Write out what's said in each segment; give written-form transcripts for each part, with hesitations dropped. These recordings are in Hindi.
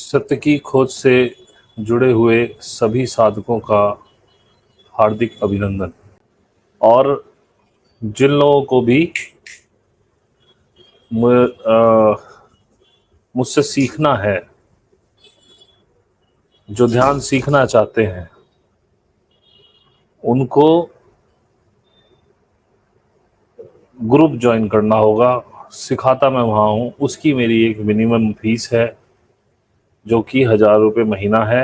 सत्य की खोज से जुड़े हुए सभी साधकों का हार्दिक अभिनंदन। और जिन लोगों को भी मुझसे सीखना है, जो ध्यान सीखना चाहते हैं, उनको ग्रुप ज्वाइन करना होगा। सिखाता मैं वहाँ हूँ, उसकी मेरी एक मिनिमम फीस है जो कि 1000 रुपये महीना है।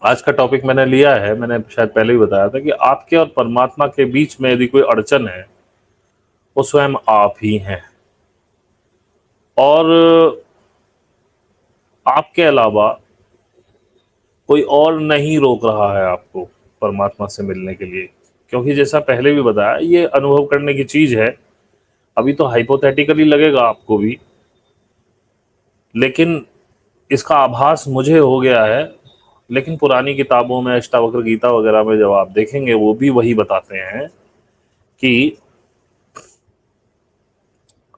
आज का टॉपिक मैंने लिया है, मैंने शायद पहले ही बताया था कि आपके और परमात्मा के बीच में यदि कोई अड़चन है, वो स्वयं आप ही हैं। और आपके अलावा कोई और नहीं रोक रहा है आपको परमात्मा से मिलने के लिए, क्योंकि जैसा पहले भी बताया, ये अनुभव करने की चीज है। अभी तो हाइपोथेटिकली लगेगा आपको भी, लेकिन इसका आभास मुझे हो गया है। लेकिन पुरानी किताबों में, अष्टावक्र गीता वगैरह में जब आप देखेंगे, वो भी वही बताते हैं कि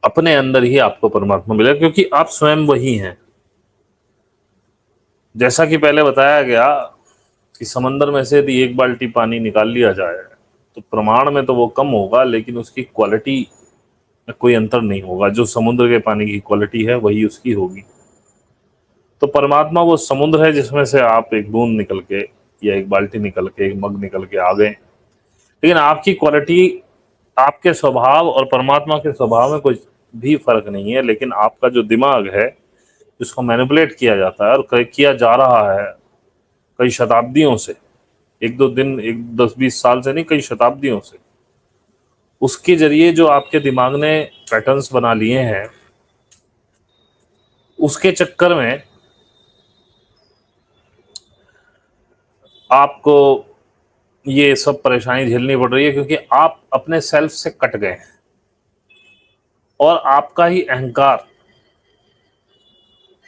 अपने अंदर ही आपको परमात्मा मिलेगा, क्योंकि आप स्वयं वही हैं। जैसा कि पहले बताया गया कि समंदर में से यदि 1 बाल्टी पानी निकाल लिया जाए तो प्रमाण में तो वो कम होगा, लेकिन उसकी क्वालिटी में कोई अंतर नहीं होगा। जो समुद्र के पानी की क्वालिटी है वही उसकी होगी। तो परमात्मा वो समुद्र है जिसमें से आप एक बूंद निकल के, या 1 बाल्टी निकल के, एक मग निकल के आ गए। लेकिन आपकी क्वालिटी, आपके स्वभाव और परमात्मा के स्वभाव में कोई भी फर्क नहीं है। लेकिन आपका जो दिमाग है, जिसको मैनिपुलेट किया जाता है और किया जा रहा है कई शताब्दियों से, 1-2 दिन, 10-20 साल से नहीं, कई शताब्दियों से, उसके जरिए जो आपके दिमाग ने पैटर्न्स बना लिए हैं, उसके चक्कर में आपको ये सब परेशानी झेलनी पड़ रही है, क्योंकि आप अपने सेल्फ से कट गए हैं और आपका ही अहंकार,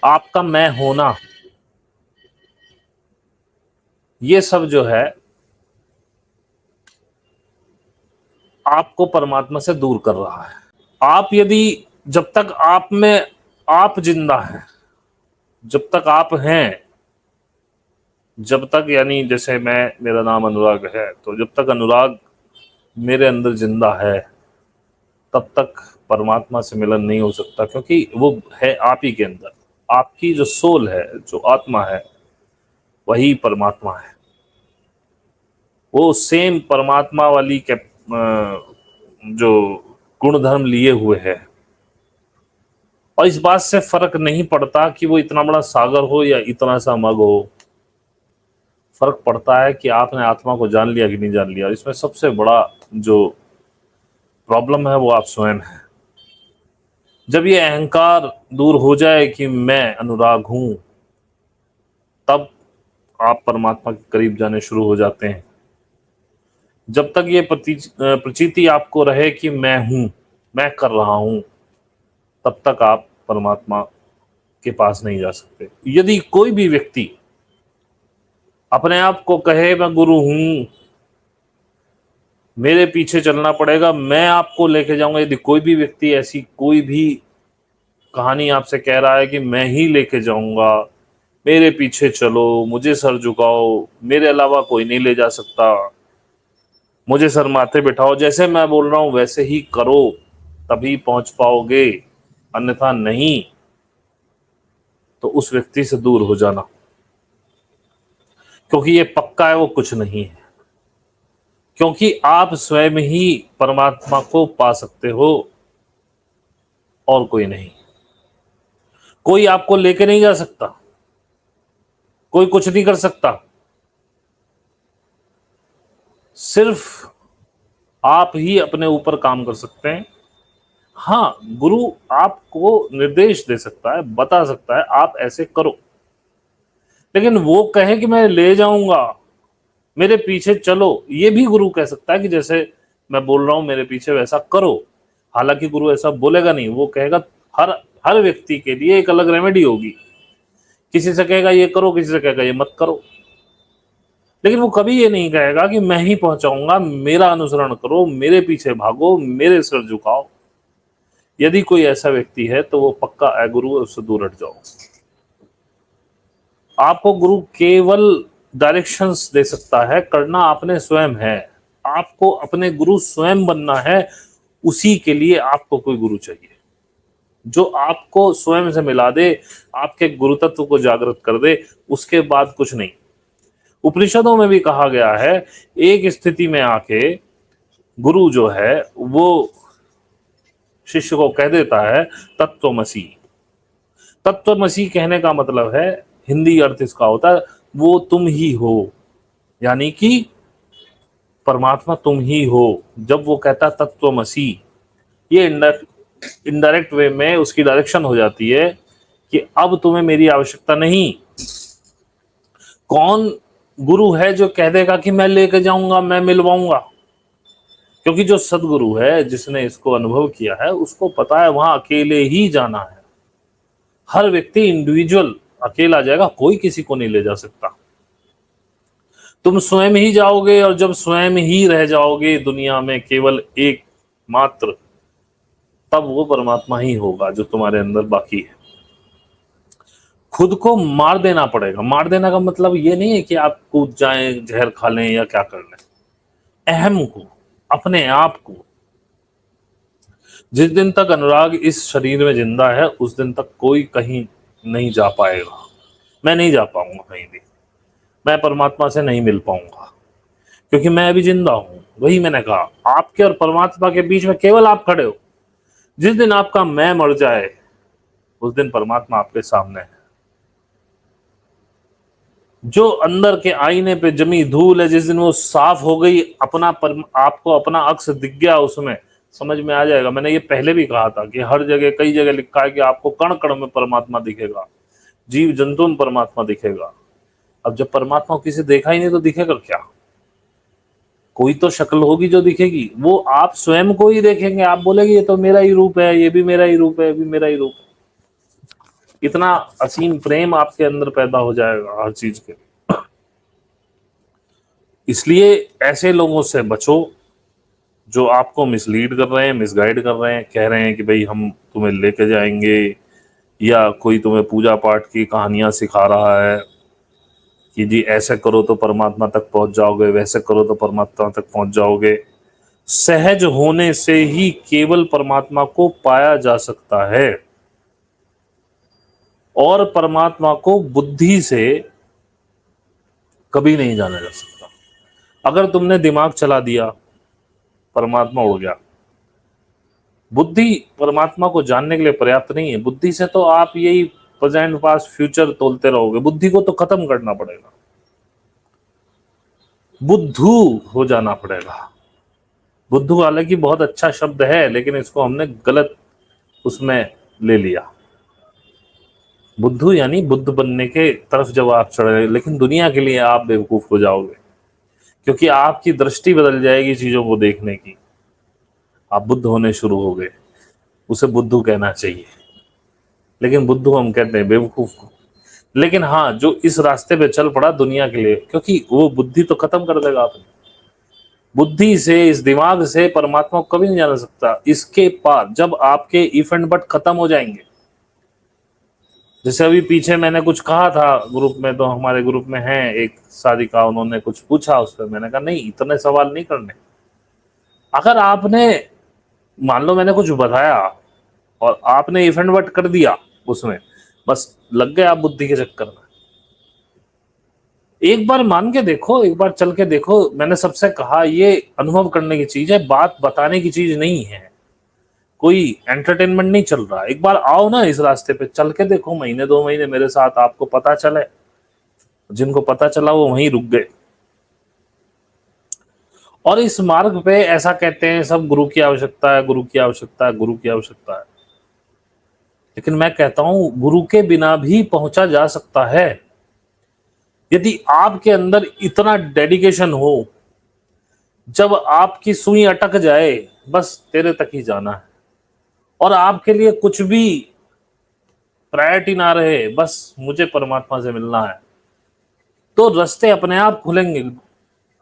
आपका मैं होना, ये सब जो है आपको परमात्मा से दूर कर रहा है। आप यदि, जब तक आप में आप जिंदा है, जब तक आप हैं, जब तक, यानी जैसे मेरा नाम अनुराग है, तो जब तक अनुराग मेरे अंदर जिंदा है, तब तक परमात्मा से मिलन नहीं हो सकता, क्योंकि वो है आप ही के अंदर। आपकी जो सोल है, जो आत्मा है, वही परमात्मा है। वो सेम परमात्मा वाली जो गुणधर्म लिए हुए है। और इस बात से फर्क नहीं पड़ता कि वो इतना बड़ा सागर हो या इतना सा मग हो। फर्क पड़ता है कि आपने आत्मा को जान लिया कि नहीं जान लिया। इसमें सबसे बड़ा जो प्रॉब्लम है वो आप स्वयं हैं। जब ये अहंकार दूर हो जाए कि मैं अनुराग हूं, तब आप परमात्मा के करीब जाने शुरू हो जाते हैं। जब तक ये प्रतीति आपको रहे कि मैं हूं, मैं कर रहा हूं, तब तक आप परमात्मा के पास नहीं जा सकते। यदि कोई भी व्यक्ति अपने आप को कहे मैं गुरु हूं, मेरे पीछे चलना पड़ेगा, मैं आपको लेके जाऊंगा, यदि कोई भी व्यक्ति ऐसी कोई भी कहानी आपसे कह रहा है कि मैं ही लेके जाऊंगा, मेरे पीछे चलो, मुझे सर झुकाओ, मेरे अलावा कोई नहीं ले जा सकता, मुझे सर माथे बिठाओ, जैसे मैं बोल रहा हूं वैसे ही करो, तभी पहुंच पाओगे, अन्यथा नहीं, तो उस व्यक्ति से दूर हो जाना, क्योंकि ये पक्का है वो कुछ नहीं है। क्योंकि आप स्वयं ही परमात्मा को पा सकते हो और कोई नहीं। कोई आपको लेके नहीं जा सकता, कोई कुछ नहीं कर सकता। सिर्फ आप ही अपने ऊपर काम कर सकते हैं। हाँ, गुरु आपको निर्देश दे सकता है, बता सकता है आप ऐसे करो, लेकिन वो कहे कि मैं ले जाऊंगा, मेरे पीछे चलो, ये भी गुरु कह सकता है कि जैसे मैं बोल रहा हूं मेरे पीछे वैसा करो। हालांकि गुरु ऐसा बोलेगा नहीं, वो कहेगा हर हर व्यक्ति के लिए एक अलग रेमेडी होगी। किसी से कहेगा ये करो, किसी से कहेगा ये मत करो, लेकिन वो कभी ये नहीं कहेगा कि मैं ही पहुंचाऊंगा, मेरा अनुसरण करो, मेरे पीछे भागो, मेरे सिर झुकाओ। यदि कोई ऐसा व्यक्ति है तो वो पक्का अगुरु है, उससे दूर हट जाओ। आपको गुरु केवल डायरेक्शंस दे सकता है, करना आपने स्वयं है। आपको अपने गुरु स्वयं बनना है, उसी के लिए आपको कोई गुरु चाहिए जो आपको स्वयं से मिला दे, आपके गुरु तत्व को जागृत कर दे, उसके बाद कुछ नहीं। उपनिषदों में भी कहा गया है, एक स्थिति में आके गुरु जो है वो शिष्य को कह देता है तत्वमसी। तत्वमसी कहने का मतलब है, हिंदी अर्थ इसका होता है वो तुम ही हो, यानी कि परमात्मा तुम ही हो। जब वो कहता तत्वमसी, ये इनडायरेक्ट वे में उसकी डायरेक्शन हो जाती है कि अब तुम्हें मेरी आवश्यकता नहीं। कौन गुरु है जो कह देगा कि मैं लेके जाऊंगा, मैं मिलवाऊंगा? क्योंकि जो सदगुरु है, जिसने इसको अनुभव किया है, उसको पता है वहां अकेले ही जाना है। हर व्यक्ति इंडिविजुअल अकेला जाएगा, कोई किसी को नहीं ले जा सकता। तुम स्वयं ही जाओगे, और जब स्वयं ही रह जाओगे दुनिया में केवल एक मात्र, तब वो परमात्मा ही होगा जो तुम्हारे अंदर बाकी है। खुद को मार देना पड़ेगा। मार देना का मतलब ये नहीं है कि आप कूद जाएं, जहर खा लें या क्या कर लें। अहम को, अपने आप को, जिस दिन तक अनुराग इस शरीर में जिंदा है उस दिन तक कोई कहीं नहीं जा पाएगा। मैं नहीं जा पाऊंगा कहीं भी, मैं परमात्मा से नहीं मिल पाऊंगा, क्योंकि मैं अभी जिंदा हूं। वही मैंने कहा, आपके और परमात्मा के बीच में केवल आप खड़े हो। जिस दिन आपका मैं मर जाए उस दिन परमात्मा आपके सामने है। जो अंदर के आईने पे जमी धूल है, जिस दिन वो साफ हो गई, आपको अपना अक्स दिख गया, उसमें समझ में आ जाएगा। मैंने ये पहले भी कहा था कि हर जगह, कई जगह लिखा है कि आपको कण कण में परमात्मा दिखेगा, जीव जंतु में परमात्मा दिखेगा। अब जब परमात्मा किसी देखा ही नहीं तो दिखेगा क्या? कोई तो शक्ल होगी जो दिखेगी, वो आप स्वयं को ही देखेंगे। आप बोलेंगे ये तो मेरा ही रूप है, ये भी मेरा ही रूप है, ये भी मेरा ही रूप है। इतना असीम प्रेम आपके अंदर पैदा हो जाएगा हर चीज के। इसलिए ऐसे लोगों से बचो जो आपको मिसलीड कर रहे हैं, मिसगाइड कर रहे हैं, कह रहे हैं कि भाई हम तुम्हें लेके जाएंगे, या कोई तुम्हें पूजा पाठ की कहानियां सिखा रहा है कि जी ऐसे करो तो परमात्मा तक पहुंच जाओगे, वैसे करो तो परमात्मा तक पहुंच जाओगे। सहज होने से ही केवल परमात्मा को पाया जा सकता है, और परमात्मा को बुद्धि से कभी नहीं जाना जा सकता। अगर तुमने दिमाग चला दिया, परमात्मा उड़ गया। बुद्धि परमात्मा को जानने के लिए पर्याप्त नहीं है। बुद्धि से तो आप यही प्रेजेंट पास्ट फ्यूचर तोलते रहोगे। बुद्धि को तो खत्म करना पड़ेगा, बुद्धू हो जाना पड़ेगा। बुद्धू हालांकि बहुत अच्छा शब्द है, लेकिन इसको हमने गलत उसमें ले लिया। बुद्धू यानी बुद्ध बनने के तरफ जब आप चढ़े, लेकिन दुनिया के लिए आप बेवकूफ हो जाओगे, क्योंकि आपकी दृष्टि बदल जाएगी चीजों को देखने की। आप बुद्ध होने शुरू हो गए। उसे बुद्धू कहना चाहिए, लेकिन बुद्धू हम कहते हैं बेवकूफ को। लेकिन हाँ, जो इस रास्ते पे चल पड़ा दुनिया के लिए, क्योंकि वो बुद्धि तो खत्म कर देगा आपने। बुद्धि से, इस दिमाग से परमात्मा को कभी नहीं जाना सकता। इसके बाद जब आपके इफ एंड बट खत्म हो जाएंगे, जैसे अभी पीछे मैंने कुछ कहा था ग्रुप में, तो हमारे ग्रुप में है एक सारिका, उन्होंने कुछ पूछा उस पर, मैंने कहा नहीं, इतने सवाल नहीं करने। अगर आपने, मान लो मैंने कुछ बताया और आपने इफ एंड बट कर दिया उसमें, बस लग गए आप बुद्धि के चक्कर में। एक बार मान के देखो, एक बार चल के देखो। मैंने सबसे कहा ये अनुभव करने की चीज है, बात बताने की चीज नहीं है, कोई एंटरटेनमेंट नहीं चल रहा। एक बार आओ ना इस रास्ते पे, चल के देखो, महीने 2 महीने मेरे साथ, आपको पता चले। जिनको पता चला वो वहीं रुक गए। और इस मार्ग पे ऐसा कहते हैं सब, गुरु की आवश्यकता है, गुरु की आवश्यकता है, गुरु की आवश्यकता है। लेकिन मैं कहता हूं गुरु के बिना भी पहुंचा जा सकता है, यदि आपके अंदर इतना डेडिकेशन हो। जब आपकी सुई अटक जाए, बस तेरे तक ही जाना है, और आपके लिए कुछ भी प्रायोरिटी ना रहे, बस मुझे परमात्मा से मिलना है, तो रास्ते अपने आप खुलेंगे।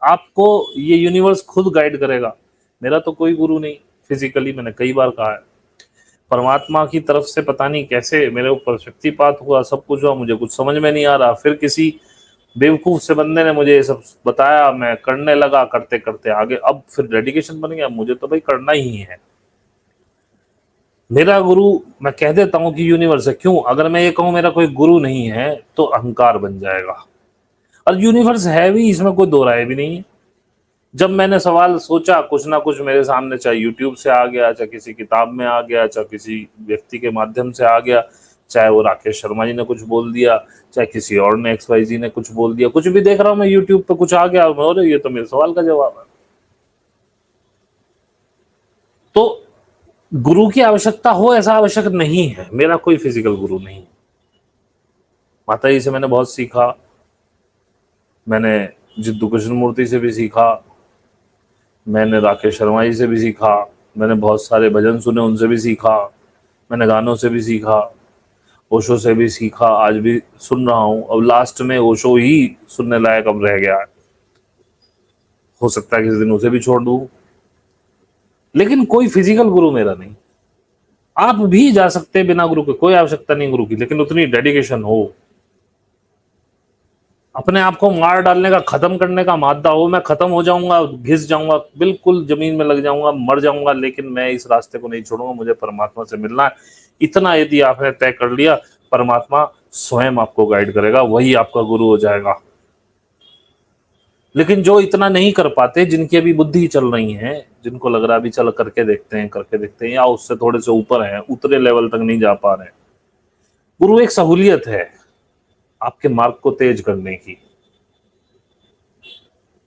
आपको ये यूनिवर्स खुद गाइड करेगा। मेरा तो कोई गुरु नहीं फिजिकली, मैंने कई बार कहा है। परमात्मा की तरफ से पता नहीं कैसे मेरे ऊपर शक्तिपात हुआ, सब कुछ हुआ, मुझे कुछ समझ में नहीं आ रहा। फिर किसी बेवकूफ से बंदे ने मुझे ये सब बताया, मैं करने लगा, करते करते आगे अब फिर डेडिकेशन बन गया, मुझे तो भाई करना ही है। मेरा गुरु, मैं कह देता हूं कि यूनिवर्स है। क्यों? अगर मैं ये कहूं मेरा कोई गुरु नहीं है तो अहंकार बन जाएगा, और यूनिवर्स है भी, इसमें कोई दो राय भी नहीं है। जब मैंने सवाल सोचा, कुछ ना कुछ मेरे सामने, चाहे यूट्यूब से आ गया, चाहे किसी किताब में आ गया, चाहे किसी व्यक्ति के माध्यम से आ गया, चाहे वो राकेश शर्मा जी ने कुछ बोल दिया, चाहे किसी और ने XYZ ने कुछ बोल दिया, कुछ भी देख रहा हूं मैं यूट्यूब पे, कुछ आ गया, अरे ये तो मेरे सवाल का जवाब है। तो गुरु की आवश्यकता हो ऐसा आवश्यक नहीं है। मेरा कोई फिजिकल गुरु नहीं है। माता जी से मैंने बहुत सीखा, मैंने जिद्दू कृष्णमूर्ति से भी सीखा, मैंने राकेश शर्मा जी से भी सीखा, मैंने बहुत सारे भजन सुने, उनसे भी सीखा, मैंने गानों से भी सीखा, ओशो से भी सीखा, आज भी सुन रहा हूं। अब लास्ट में ओशो ही सुनने लायक अब रह गया है, हो सकता है किसी दिन उसे भी छोड़ दूं। लेकिन कोई फिजिकल गुरु मेरा नहीं। आप भी जा सकते हैं बिना गुरु के, कोई आवश्यकता नहीं गुरु की, लेकिन उतनी डेडिकेशन हो, अपने आप को मार डालने का, खत्म करने का मादा हो। मैं खत्म हो जाऊंगा, घिस जाऊंगा, बिल्कुल जमीन में लग जाऊंगा, मर जाऊंगा, लेकिन मैं इस रास्ते को नहीं छोड़ूंगा, मुझे परमात्मा से मिलना है। इतना यदि आपने तय कर लिया, परमात्मा स्वयं आपको गाइड करेगा, वही आपका गुरु हो जाएगा। लेकिन जो इतना नहीं कर पाते, जिनकी अभी बुद्धि चल रही है, जिनको लग रहा है अभी चल करके देखते हैं, करके देखते हैं, या उससे थोड़े से ऊपर हैं, उतरे लेवल तक नहीं जा पा रहे, गुरु एक सहूलियत है आपके मार्ग को तेज करने की।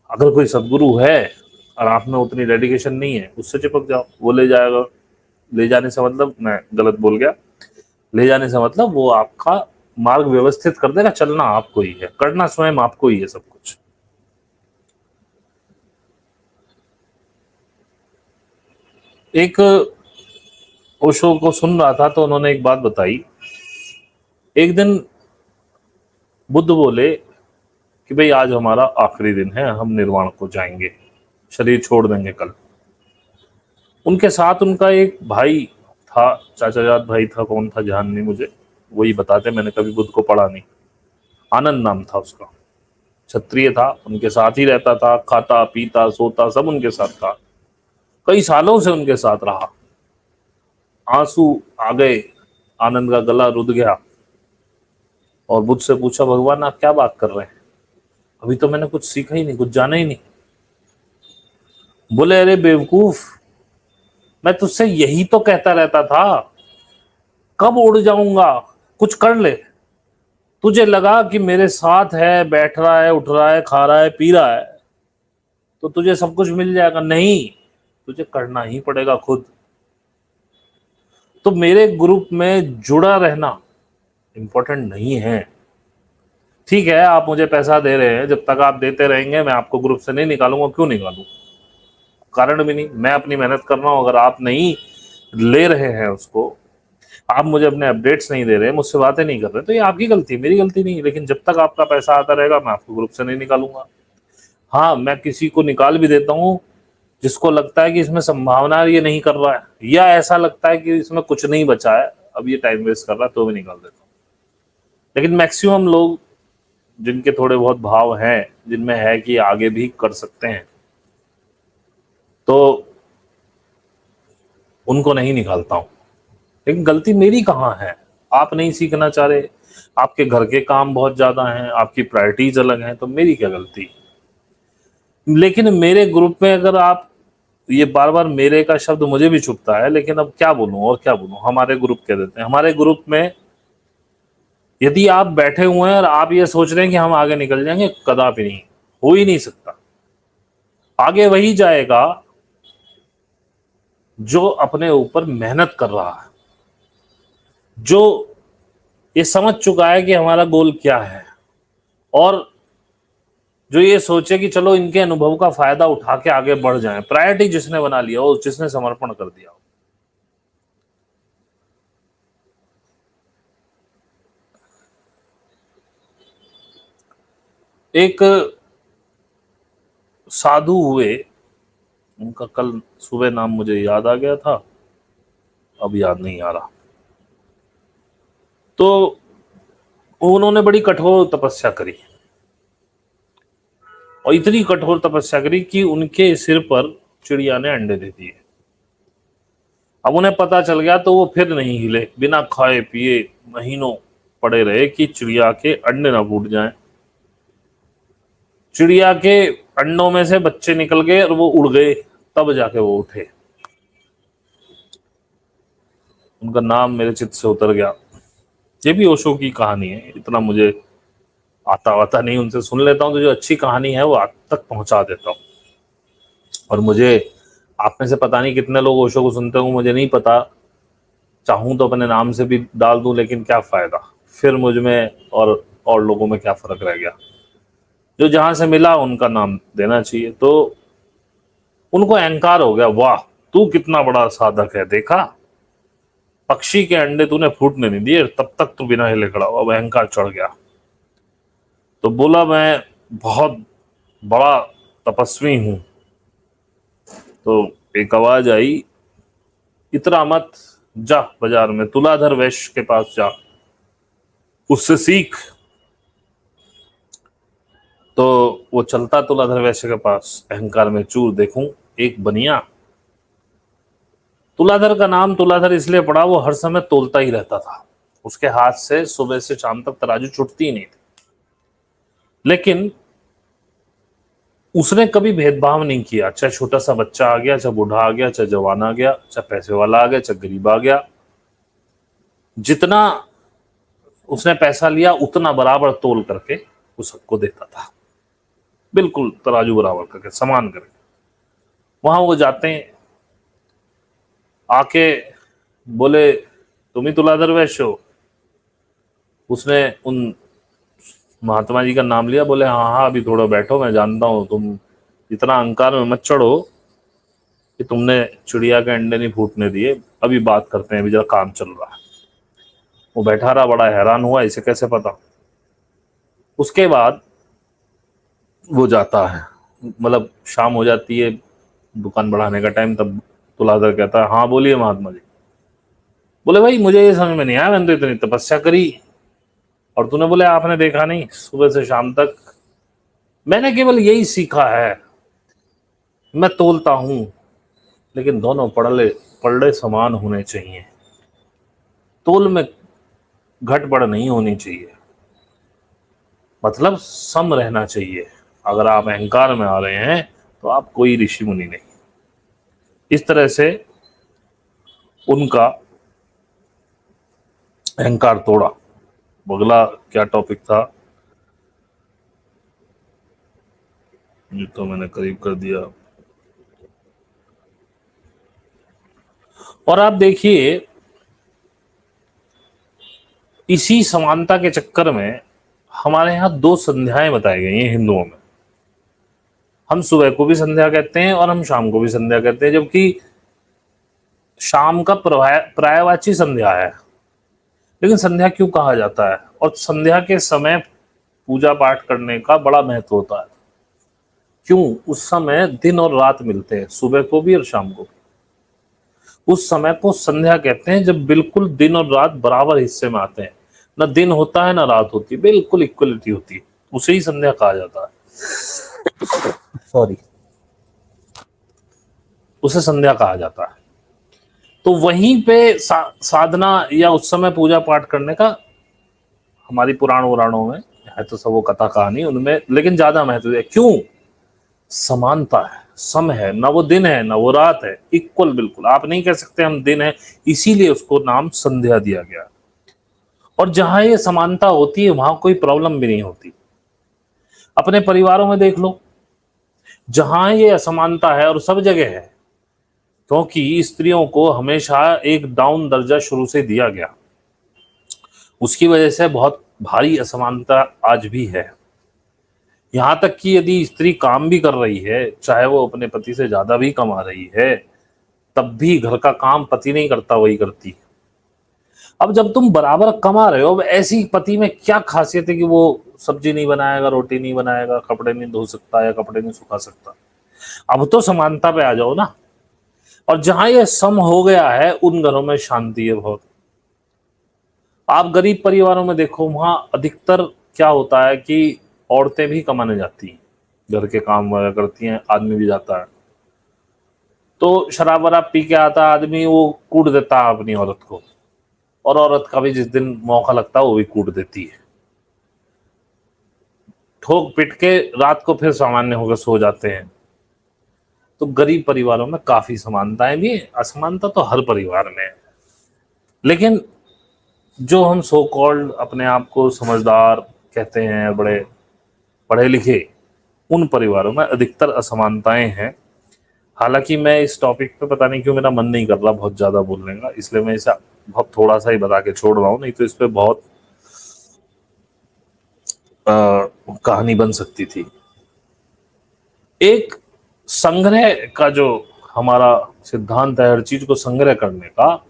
अगर कोई सदगुरु है और आप में उतनी डेडिकेशन नहीं है, उससे चिपक जाओ, वो ले जाएगा। ले जाने से मतलब, मैं गलत बोल गया, ले जाने से मतलब वो आपका मार्ग व्यवस्थित कर देगा। चलना आपको ही है, करना स्वयं आपको ही है सब कुछ। एक ओशो को सुन रहा था तो उन्होंने एक बात बताई। एक दिन बुद्ध बोले कि भाई आज हमारा आखिरी दिन है, हम निर्वाण को जाएंगे, शरीर छोड़ देंगे कल। उनके साथ उनका एक भाई था, चाचाजाद भाई था, कौन था ध्यान नहीं मुझे, वही बताते, मैंने कभी बुद्ध को पढ़ा नहीं। आनंद नाम था उसका, क्षत्रिय था, उनके साथ ही रहता था, खाता पीता सोता सब उनके साथ था, कई सालों से उनके साथ रहा। आंसू आ गए, आनंद का गला रुध गया, और बुद्ध से पूछा, भगवान आप क्या बात कर रहे हैं, अभी तो मैंने कुछ सीखा ही नहीं, कुछ जाना ही नहीं। बोले, अरे बेवकूफ, मैं तुझसे यही तो कहता रहता था, कब उड़ जाऊंगा, कुछ कर ले। तुझे लगा कि मेरे साथ है, बैठ रहा है, उठ रहा है, खा रहा है, पी रहा है, तो तुझे सब कुछ मिल जाएगा। नहीं, तुझे करना ही पड़ेगा खुद। तो मेरे ग्रुप में जुड़ा रहना इंपॉर्टेंट नहीं है। ठीक है, आप मुझे पैसा दे रहे हैं, जब तक आप देते रहेंगे मैं आपको ग्रुप से नहीं निकालूंगा। क्यों निकालूं? कारण भी नहीं, मैं अपनी मेहनत कर रहा हूं। अगर आप नहीं ले रहे हैं उसको, आप मुझे अपने अपडेट्स नहीं दे रहे, मुझसे बातें नहीं कर रहे, तो ये आपकी गलती, मेरी गलती नहीं। लेकिन जब तक आपका पैसा आता रहेगा, मैं आपको ग्रुप से नहीं निकालूंगा। हाँ, मैं किसी को निकाल भी देता हूँ जिसको लगता है कि इसमें संभावना है, ये नहीं कर रहा है, या ऐसा लगता है कि इसमें कुछ नहीं बचा है, अब ये टाइम वेस्ट कर रहा है, तो भी निकाल देता हूँ। लेकिन मैक्सिमम लोग जिनके थोड़े बहुत भाव हैं, जिनमें है कि आगे भी कर सकते हैं, तो उनको नहीं निकालता हूं। लेकिन गलती मेरी कहाँ है? आप नहीं सीखना चाह रहे, आपके घर के काम बहुत ज्यादा हैं, आपकी प्रायोरिटीज अलग हैं, तो मेरी क्या गलती? लेकिन मेरे ग्रुप में अगर आप, ये बार बार मेरे का शब्द मुझे भी चुभता है, लेकिन अब क्या बोलूं और क्या बोलूं, हमारे ग्रुप कह देते हैं। हमारे ग्रुप में यदि आप बैठे हुए हैं और आप ये सोच रहे हैं कि हम आगे निकल जाएंगे, कदापि नहीं, हो ही नहीं सकता। आगे वही जाएगा जो अपने ऊपर मेहनत कर रहा है, जो ये समझ चुका है कि हमारा गोल क्या है, और जो ये सोचे कि चलो इनके अनुभव का फायदा उठा के आगे बढ़ जाएं। प्रायोरिटी जिसने बना लिया हो, जिसने समर्पण कर दिया हो। एक साधु हुए, उनका कल सुबह नाम मुझे याद आ गया था, अब याद नहीं आ रहा। तो उन्होंने बड़ी कठोर तपस्या करी, और इतनी कठोर तपस्या करी कि उनके सिर पर चिड़िया ने अंडे दे दिए। अब उन्हें पता चल गया तो वो फिर नहीं हिले, बिना खाए पिए महीनों पड़े रहे कि चिड़िया के अंडे ना फूट जाएं। चिड़िया के अंडों में से बच्चे निकल गए और वो उड़ गए, तब जाके वो उठे। उनका नाम मेरे चित्त से उतर गया। ये भी ओशो की कहानी है, इतना मुझे आता नहीं, उनसे सुन लेता हूँ तो जो अच्छी कहानी है वो आप तक पहुंचा देता हूँ। और मुझे, आप में से पता नहीं कितने लोग ओशो को सुनते होंगे, मुझे नहीं पता, चाहूं तो अपने नाम से भी डाल दूं, लेकिन क्या फायदा, फिर मुझ में और लोगों में क्या फर्क रह गया। जो जहां से मिला उनका नाम देना चाहिए। तो उनको अहंकार हो गया, वाह तू कितना बड़ा साधक है, देखा पक्षी के अंडे तूने फूटने नहीं दिए, तब तक तू बिना हिले खड़ा हुआ। अब अहंकार चढ़ गया, तो बोला मैं बहुत बड़ा तपस्वी हूं। तो एक आवाज आई, इतना मत, जा बाजार में तुलाधर वैश्य के पास जा, उससे सीख। तो वो चलता तुलाधर वैश्य के पास, अहंकार में चूर, देखूं एक बनिया। तुलाधर का नाम तुलाधर इसलिए पड़ा, वो हर समय तोलता ही रहता था, उसके हाथ से सुबह से शाम तक तराजू छूटती ही नहीं थी। लेकिन उसने कभी भेदभाव नहीं किया, चाहे छोटा सा बच्चा आ गया, चाहे बूढ़ा आ गया, चाहे जवान आ गया, चाहे पैसे वाला आ गया, चाहे गरीब आ गया। जितना उसने पैसा लिया उतना बराबर तोल करके वो सबको देता था, बिल्कुल तराजू बराबर करके, समान करके। वहां वो जाते हैं, आके बोले तुम ही तुलाधर वैश्य हो। उसने उन महात्मा जी का नाम लिया, बोले हाँ हाँ अभी थोड़ा बैठो, मैं जानता हूँ, तुम इतना अहंकार में मत चढ़ो कि तुमने चिड़िया के अंडे नहीं फूटने दिए, अभी बात करते हैं, अभी जरा काम चल रहा है। वो बैठा रहा, बड़ा हैरान हुआ, इसे कैसे पता। उसके बाद वो जाता है, मतलब शाम हो जाती है, दुकान बढ़ाने का टाइम, तब तुलाधर कहता है, हाँ बोलिए महात्मा जी। बोले भाई मुझे ये समझ में नहीं आया, मैंने तो इतनी तपस्या करी और तूने बोले आपने देखा नहीं, सुबह से शाम तक मैंने केवल यही सीखा है, मैं तोलता हूं, लेकिन दोनों पड़ले पलड़े समान होने चाहिए, तोल में घटबढ़ नहीं होनी चाहिए, मतलब सम रहना चाहिए। अगर आप अहंकार में आ रहे हैं तो आप कोई ऋषि मुनि नहीं। इस तरह से उनका अहंकार तोड़ा। अगला क्या टॉपिक था, ये तो मैंने करीब कर दिया। और आप देखिए, इसी समानता के चक्कर में हमारे यहाँ दो संध्याएं बताई गई हैं हिंदुओं में। हम सुबह को भी संध्या कहते हैं और हम शाम को भी संध्या कहते हैं, जबकि शाम का पर्यायवाची संध्या है। लेकिन संध्या क्यों कहा जाता है, और संध्या के समय पूजा पाठ करने का बड़ा महत्व होता है। क्यों? उस समय दिन और रात मिलते हैं, सुबह को भी और शाम को भी। उस समय को संध्या कहते हैं जब बिल्कुल दिन और रात बराबर हिस्से में आते हैं, ना दिन होता है ना रात होती है, बिल्कुल इक्वलिटी होती है, उसे ही संध्या कहा जाता है। सॉरी, उसे संध्या कहा जाता है। तो वहीं पे साधना या उस समय पूजा पाठ करने का हमारी पुराणों में है, तो सब वो कथा कहानी उनमें, लेकिन ज्यादा महत्व है। क्यों? समानता है, सम है, ना वो दिन है ना वो रात है, इक्वल बिल्कुल। आप नहीं कह सकते हम दिन है, इसीलिए उसको नाम संध्या दिया गया। और जहां ये समानता होती है वहां कोई प्रॉब्लम भी नहीं होती। अपने परिवारों में देख लो, जहां ये असमानता है, और सब जगह है, क्योंकि स्त्रियों को हमेशा एक डाउन दर्जा शुरू से दिया गया, उसकी वजह से बहुत भारी असमानता आज भी है। यहां तक कि यदि स्त्री काम भी कर रही है, चाहे वो अपने पति से ज्यादा भी कमा रही है, तब भी घर का काम पति नहीं करता, वही करती। अब जब तुम बराबर कमा रहे हो, अब ऐसी पति में क्या खासियत है कि वो सब्जी नहीं बनाएगा, रोटी नहीं बनाएगा, कपड़े नहीं धो सकता या कपड़े नहीं सुखा सकता? अब तो समानता पे आ जाओ ना। और जहां ये सम हो गया है उन घरों में शांति है बहुत। आप गरीब परिवारों में देखो, वहां अधिकतर क्या होता है कि औरतें भी कमाने जाती हैं, घर के काम वगैरह करती हैं, आदमी भी जाता है। तो शराब वराब पी के आता आदमी, वो कूट देता है अपनी औरत को, और औरत का भी जिस दिन मौका लगता है वो भी कूट देती है, ठोक पिट के रात को फिर सामान्य होकर सो जाते हैं। तो गरीब परिवारों में काफी समानताएं भी, असमानता तो हर परिवार में है। लेकिन जो हम सो कॉल्ड अपने आप को समझदार कहते हैं, बड़े पढ़े लिखे, उन परिवारों में अधिकतर असमानताएं हैं। हालांकि मैं इस टॉपिक पे पता नहीं क्यों मेरा मन नहीं कर रहा बहुत ज्यादा बोलने का, इसलिए मैं इसे बहुत थोड़ा सा ही बता के छोड़ रहा हूँ, नहीं तो इस पे बहुत कहानी बन सकती थी। एक संग्रह का जो हमारा सिद्धांत है हर चीज को संग्रह करने का,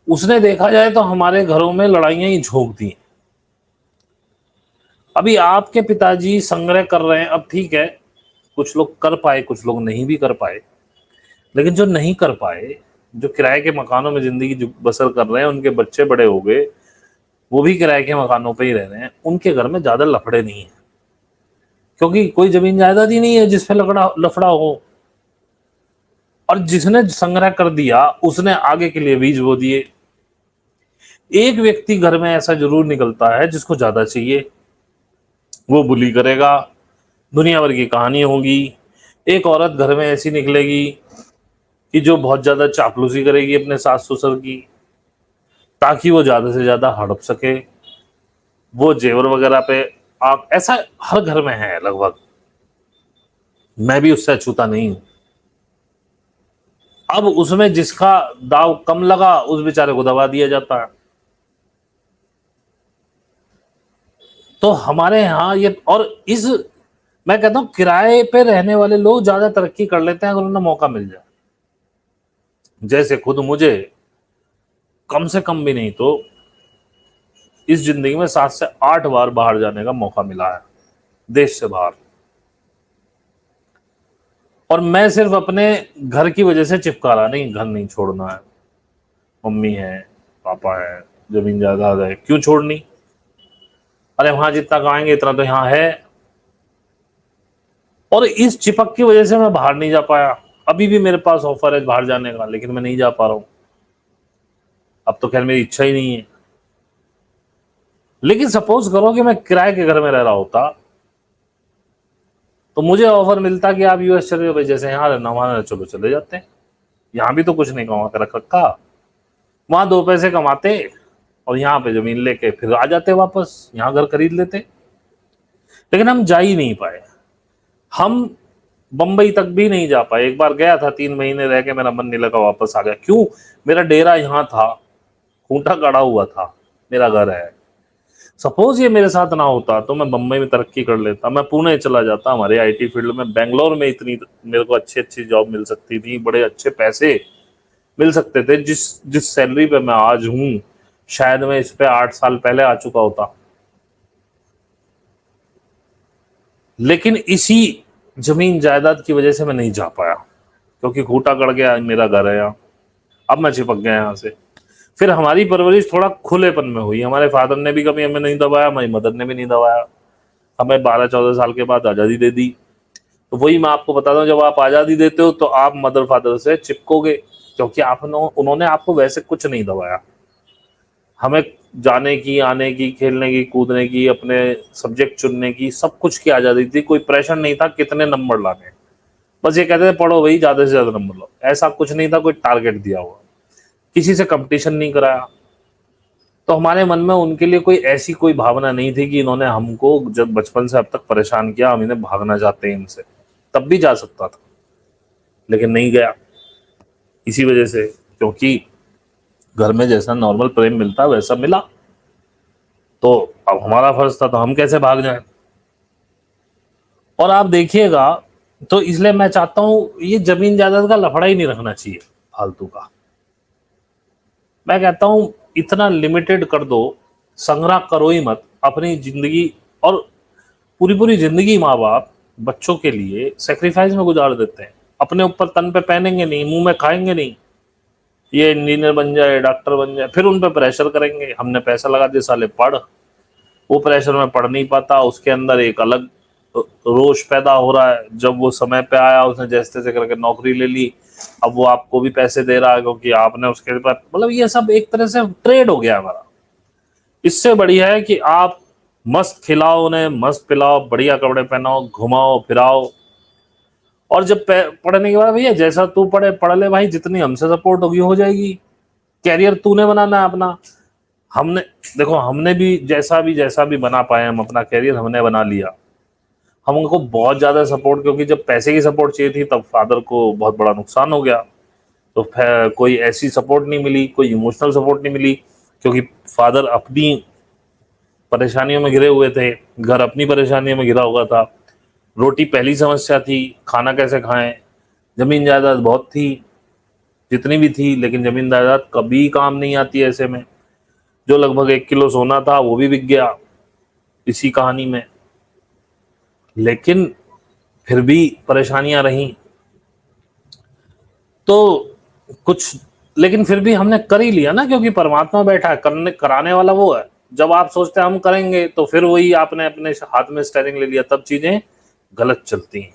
उसने देखा जाए तो हमारे घरों में लड़ाइयां ही झोंक दी। अभी आपके पिताजी संग्रह कर रहे हैं, अब ठीक है, कुछ लोग कर पाए कुछ लोग नहीं भी कर पाए, लेकिन जो नहीं कर पाए, जो किराए के मकानों में जिंदगी जो बसर कर रहे हैं, उनके बच्चे बड़े हो गए, वो भी किराए के मकानों पे ही रह रहे हैं, उनके घर में ज्यादा लफड़े नहीं है, क्योंकि कोई जमीन जायदाद ही नहीं है जिसपे लफड़ा हो। और जिसने संग्रह कर दिया उसने आगे के लिए बीज बो दिए। एक व्यक्ति घर में ऐसा जरूर निकलता है जिसको ज्यादा चाहिए, वो बुली करेगा, दुनिया भर की कहानी होगी। एक औरत घर में ऐसी निकलेगी कि जो बहुत ज्यादा चापलूसी करेगी अपने सास ससुर की, ताकि वो ज्यादा से ज्यादा हड़प सके, वो जेवर वगैरह पे। आप ऐसा हर घर में है लगभग, मैं भी उससे अछूता नहीं हूं। अब उसमें जिसका दाव कम लगा उस बेचारे को दबा दिया जाता है। तो हमारे यहाँ ये, और इस, मैं कहता हूं किराए पे रहने वाले लोग ज्यादा तरक्की कर लेते हैं अगर उन्हें मौका मिल जाए। जैसे खुद मुझे कम से कम भी नहीं तो इस जिंदगी में 7 से 8 बार बाहर जाने का मौका मिला है, देश से बाहर। और मैं सिर्फ अपने घर की वजह से चिपका रहा नहीं, घर नहीं छोड़ना है, मम्मी है, पापा है, जमीन जायदाद है, क्यों छोड़नी, अरे वहां जितना कमाएंगे इतना तो यहाँ है। और इस चिपक की वजह से मैं बाहर नहीं जा पाया। अभी भी मेरे पास ऑफर है बाहर जाने का, लेकिन मैं नहीं जा पा रहा हूं। अब तो खैर मेरी इच्छा ही नहीं है। लेकिन सपोज करो कि मैं किराए के घर में रह रहा होता, तो मुझे ऑफर मिलता कि आप यूएस चले जाओ, भाई जैसे यहाँ रहना वहां रहना, चलो चले जाते हैं, यहाँ भी तो कुछ नहीं कमा कर रख रखा, वहां 2 पैसे कमाते और यहाँ पे जमीन लेके फिर आ जाते वापस, यहाँ घर खरीद लेते। लेकिन हम जा ही नहीं पाए, हम बंबई तक भी नहीं जा पाए। एक बार गया था, 3 महीने रह के मेरा मन नहीं लगा, वापस आ गया। क्यों? मेरा डेरा यहाँ था, खूंटा गड़ा हुआ था, मेरा घर है। सपोज ये मेरे साथ ना होता तो मैं बंबई में तरक्की कर लेता, मैं पुणे चला जाता, हमारे आईटी फील्ड में, बेंगलोर में इतनी मेरे को अच्छी अच्छी जॉब मिल सकती थी, बड़े अच्छे पैसे मिल सकते थे। जिस जिस सैलरी पे मैं आज हूं, शायद मैं इस पे 8 साल पहले आ चुका होता। लेकिन इसी जमीन जायदाद की वजह से मैं नहीं जा पाया, क्योंकि खूंटा गड़ गया, मेरा घर है यहाँ, अब मैं चिपक गया यहाँ से। फिर हमारी परवरिश थोड़ा खुलेपन में हुई, हमारे फादर ने भी कभी हमें नहीं दबाया, हमारी मदर ने भी नहीं दबाया, हमें 12-14 साल के बाद आज़ादी दे दी। तो वही मैं आपको बताता हूँ, जब आप आज़ादी देते हो तो आप मदर फादर से चिपकोगे, क्योंकि उन्होंने आपको वैसे कुछ नहीं दबाया। हमें जाने की, आने की, खेलने की, कूदने की, अपने सब्जेक्ट चुनने की, सब कुछ की आज़ादी थी। कोई प्रेशर नहीं था कितने नंबर लाने, बस ये कहते थे पढ़ो भाई, ज़्यादा से ज़्यादा नंबर लो, ऐसा कुछ नहीं था कोई टारगेट दिया हुआ, किसी से कंपटीशन नहीं कराया। तो हमारे मन में उनके लिए कोई ऐसी कोई भावना नहीं थी कि इन्होंने हमको जब बचपन से अब तक परेशान किया, हम इन्हें भागना चाहते हैं इनसे। तब भी जा सकता था, लेकिन नहीं गया, इसी वजह से, क्योंकि घर में जैसा नॉर्मल प्रेम मिलता वैसा मिला। तो अब हमारा फर्ज था, तो हम कैसे भाग जाएं। और आप देखिएगा, तो इसलिए मैं चाहता हूं ये जमीन जायदाद का लफड़ा ही नहीं रखना चाहिए फालतू का। मैं कहता हूं इतना लिमिटेड कर दो, संग्रह करो ही मत अपनी जिंदगी। और पूरी पूरी जिंदगी माँ बाप बच्चों के लिए सेक्रीफाइस में गुजार देते हैं, अपने ऊपर तन पे पहनेंगे नहीं, मुंह में खाएंगे नहीं, ये इंजीनियर बन जाए, डॉक्टर बन जाए, फिर उन पे प्रेशर करेंगे। हमने पैसा लगा दिया, साले पढ़, वो प्रेशर में पढ़ नहीं पाता, उसके अंदर एक अलग रोष पैदा हो रहा है। जब वो समय पे आया, उसने जैसे तैसे करके नौकरी ले ली, अब वो आपको भी पैसे दे रहा है क्योंकि आपने उसके पास, मतलब ये सब एक तरह से ट्रेड हो गया हमारा। इससे बढ़िया है कि आप मस्त खिलाओ उन्हें, मस्त पिलाओ, बढ़िया कपड़े पहनाओ, घुमाओ फिराओ, और जब पढ़ने के बाद भैया जैसा तू पढ़ ले भाई, जितनी हमसे सपोर्ट होगी हो जाएगी। कैरियर तूने बनाना है अपना। हमने देखो, हमने भी जैसा भी बना पाए, हम अपना कैरियर हमने बना लिया। हमको बहुत ज़्यादा सपोर्ट, क्योंकि जब पैसे की सपोर्ट चाहिए थी तब फादर को बहुत बड़ा नुकसान हो गया, तो कोई ऐसी सपोर्ट नहीं मिली, कोई इमोशनल सपोर्ट नहीं मिली, क्योंकि फादर अपनी परेशानियों में घिरे हुए थे, घर अपनी परेशानियों में घिरा हुआ था। रोटी पहली समस्या थी, खाना कैसे खाएं, जमीन जायदाद बहुत थी, जितनी भी थी, लेकिन जमीन जायदाद कभी काम नहीं आती ऐसे में। जो लगभग 1 किलो सोना था वो भी बिक गया इसी कहानी में। लेकिन फिर भी परेशानियां रहीं, तो कुछ, लेकिन फिर भी हमने कर ही लिया ना, क्योंकि परमात्मा बैठा है, करने कराने वाला वो है। जब आप सोचते हैं हम करेंगे, तो फिर वही आपने अपने हाथ में स्टेयरिंग ले लिया, तब चीजें गलत चलती हैं।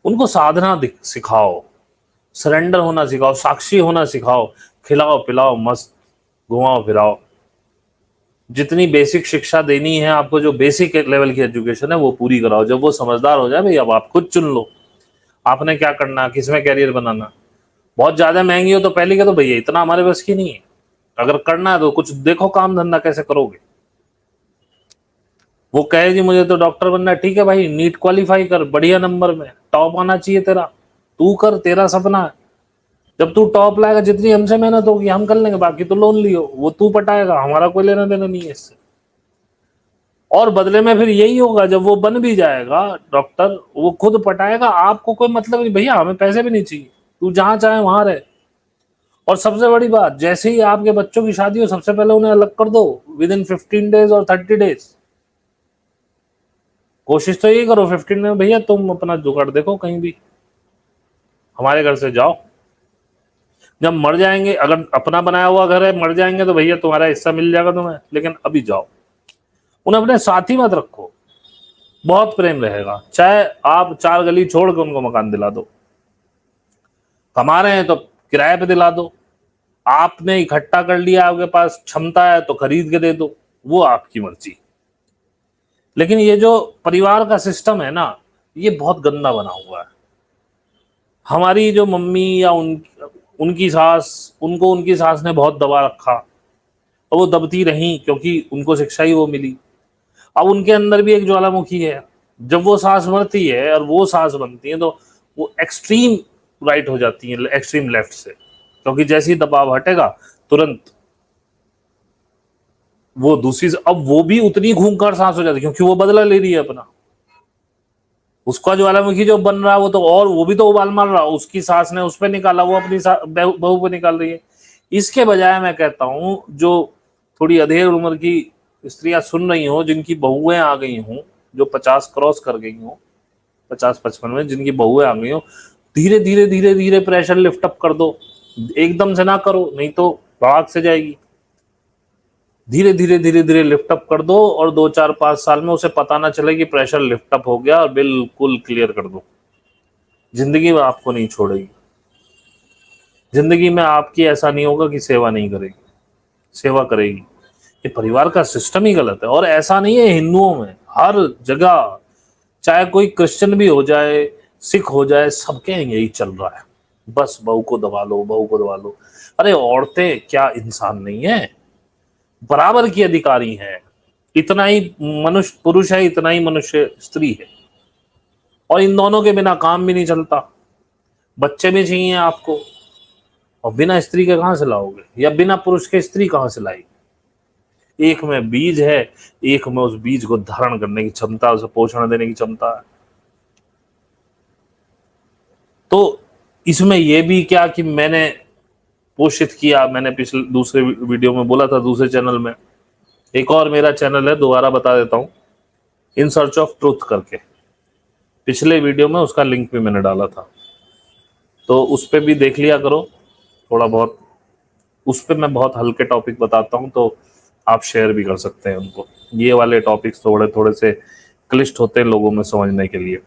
उनको साधना सिखाओ, सरेंडर होना सिखाओ, साक्षी होना सिखाओ, खिलाओ पिलाओ, मस्त घुमाओ फिराओ। जितनी बेसिक शिक्षा देनी है आपको, जो बेसिक लेवल की एजुकेशन है वो पूरी कराओ। जब वो समझदार हो जाए, भाई अब आप खुद चुन लो आपने क्या करना, किसमें कैरियर बनाना। बहुत ज्यादा महंगी हो तो पहले का तो भैया इतना हमारे बस की नहीं है, अगर करना है तो कुछ देखो काम धंधा कैसे करोगे। वो कहे जी मुझे तो डॉक्टर बनना है, ठीक है भाई, नीट क्वालिफाई कर, बढ़िया नंबर में टॉप आना चाहिए तेरा, तू कर, तेरा सपना है। जब तू टॉप लाएगा, जितनी हमसे मेहनत होगी हम कर लेंगे, बाकी तो लोन लियो, वो तू पटाएगा, हमारा कोई लेना देना नहीं है इससे। और बदले में फिर यही होगा, जब वो बन भी जाएगा डॉक्टर, वो खुद पटाएगा, आपको कोई मतलब नहीं, भैया हमें पैसे भी नहीं चाहिए, तू जहां चाहे वहां रहे। और सबसे बड़ी बात, जैसे ही आपके बच्चों की शादी हो, सबसे पहले उन्हें अलग कर दो विद इन 15 days और 30 days। कोशिश तो यही करो 15 में, भैया तुम अपना जुगाड़ देखो कहीं भी, हमारे घर से जाओ। जब मर जाएंगे, अगर अपना बनाया हुआ घर है, मर जाएंगे तो भैया तुम्हारा हिस्सा मिल जाएगा तुम्हें, लेकिन अभी जाओ। उन्हें अपने साथ ही मत रखो, बहुत प्रेम रहेगा, चाहे आप 4 गली छोड़ के उनको मकान दिला दो। कमा रहे हैं तो किराए पे दिला दो, आपने इकट्ठा कर लिया, आपके पास क्षमता है तो खरीद के दे दो, वो आपकी मर्जी। लेकिन ये जो परिवार का सिस्टम है ना, ये बहुत गंदा बना हुआ है। हमारी जो मम्मी या उनकी सास, उनको उनकी सास ने बहुत दबा रखा, और वो दबती रही क्योंकि उनको शिक्षा ही वो मिली। अब उनके अंदर भी एक ज्वालामुखी है, जब वो सास मरती है और वो सास बनती है, तो वो एक्सट्रीम राइट हो जाती है एक्सट्रीम लेफ्ट से, क्योंकि जैसे ही दबाव हटेगा तुरंत वो दूसरी, अब वो भी उतनी खूंखार सांस हो जाती है, क्योंकि वो बदला ले रही है अपना। उसका ज्वालामुखी जो बन रहा है वो तो, और वो भी तो उबाल मार रहा है, उसकी सास ने उस पर निकाला, वो अपनी बहू पे निकाल रही है। इसके बजाय मैं कहता हूं, जो थोड़ी अधेड़ उम्र की स्त्रियां सुन रही हो, जिनकी बहुएं आ गई हों, जो 50 क्रॉस कर गई हों, 50-55 में जिनकी बहुएं आ गई हो, धीरे धीरे धीरे धीरे प्रेशर लिफ्ट अप कर दो। एकदम से ना करो, नहीं तो भाग से जाएगी। धीरे धीरे धीरे धीरे लिफ्ट अप कर दो, और 2-4-5 साल में उसे पता ना चले कि प्रेशर लिफ्ट अप हो गया, और बिल्कुल क्लियर कर दो। जिंदगी में आपको नहीं छोड़ेगी, जिंदगी में आपकी ऐसा नहीं होगा कि सेवा नहीं करेगी, सेवा करेगी। ये परिवार का सिस्टम ही गलत है। और ऐसा नहीं है हिंदुओं में, हर जगह, चाहे कोई क्रिश्चियन भी हो जाए, सिख हो जाए, सबके यही चल रहा है, बस बहू को दबा लो, बहू को दबा लो। अरे औरतें क्या इंसान नहीं है, बराबर की अधिकारी हैं। इतना ही मनुष्य पुरुष है, इतना ही मनुष्य स्त्री है, और इन दोनों के बिना काम भी नहीं चलता। बच्चे भी चाहिए आपको, और बिना स्त्री के कहां से लाओगे, या बिना पुरुष के स्त्री कहां से लाएगी। एक में बीज है, एक में उस बीज को धारण करने की क्षमता, उसे पोषण देने की क्षमता है। तो इसमें यह भी क्या कि मैंने पोषित किया, मैंने पिछले दूसरे वीडियो में बोला था, दूसरे चैनल में, एक और मेरा चैनल है, दोबारा बता देता हूं, इन सर्च ऑफ ट्रूथ करके, पिछले वीडियो में उसका लिंक भी मैंने डाला था। तो उस पे भी देख लिया करो थोड़ा बहुत। उस पे मैं बहुत हल्के टॉपिक बताता हूँ, तो आप शेयर भी कर सकते हैं उनको। ये वाले टॉपिक्स थोड़े थोड़े से क्लिष्ट होते हैं लोगों में समझने के लिए।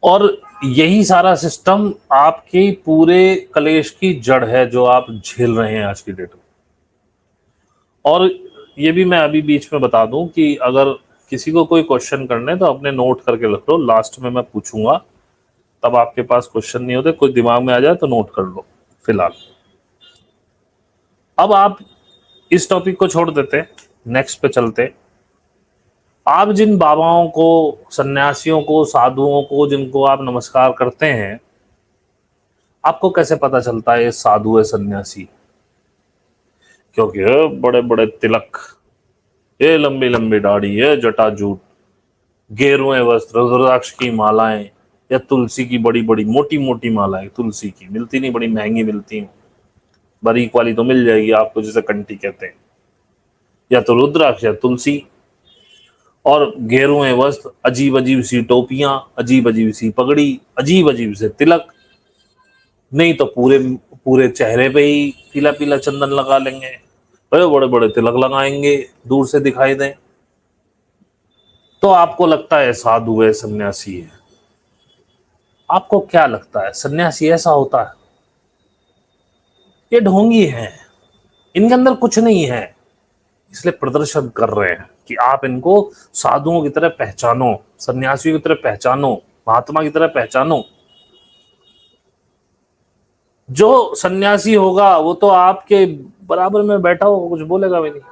और यही सारा सिस्टम आपके पूरे कलेश की जड़ है जो आप झेल रहे हैं आज की डेट में। और ये भी मैं अभी बीच में बता दूं कि अगर किसी को कोई क्वेश्चन करने तो अपने नोट करके रख लो, लास्ट में मैं पूछूंगा, तब आपके पास क्वेश्चन नहीं होते, कोई दिमाग में आ जाए तो नोट कर लो फिलहाल। अब आप इस टॉपिक को छोड़ देते, नेक्स्ट पे चलते। आप जिन बाबाओं को, सन्यासियों को, साधुओं को जिनको आप नमस्कार करते हैं, आपको कैसे पता चलता है ये साधु है, सन्यासी? क्योंकि ये बड़े बड़े तिलक, ये लंबी लंबी दाढ़ी, ये जटाजूट, गेरुए वस्त्र, रुद्राक्ष की मालाएं, या तुलसी की बड़ी बड़ी मोटी मोटी मालाएं। तुलसी की मिलती नहीं, बड़ी महंगी मिलती हैं, बारीक वाली तो मिल जाएगी आपको, जिसे कंठी कहते हैं। या तो रुद्राक्ष या तुलसी, और गेरुए वस्त्र, अजीब अजीब सी टोपियां, अजीब अजीब सी पगड़ी, अजीब अजीब से तिलक, नहीं तो पूरे पूरे चेहरे पे ही पीला पीला चंदन लगा लेंगे, बड़े बड़े बड़े तिलक लगाएंगे दूर से दिखाई दें, तो आपको लगता है साधु है, सन्यासी है। आपको क्या लगता है सन्यासी ऐसा होता है? ये ढोंगी है, इनके अंदर कुछ नहीं है, इसलिए प्रदर्शन कर रहे हैं कि आप इनको साधुओं की तरह पहचानो, सन्यासियों की तरह पहचानो, महात्मा की तरह पहचानो। जो सन्यासी होगा वो तो आपके बराबर में बैठा होगा, कुछ बोलेगा भी नहीं।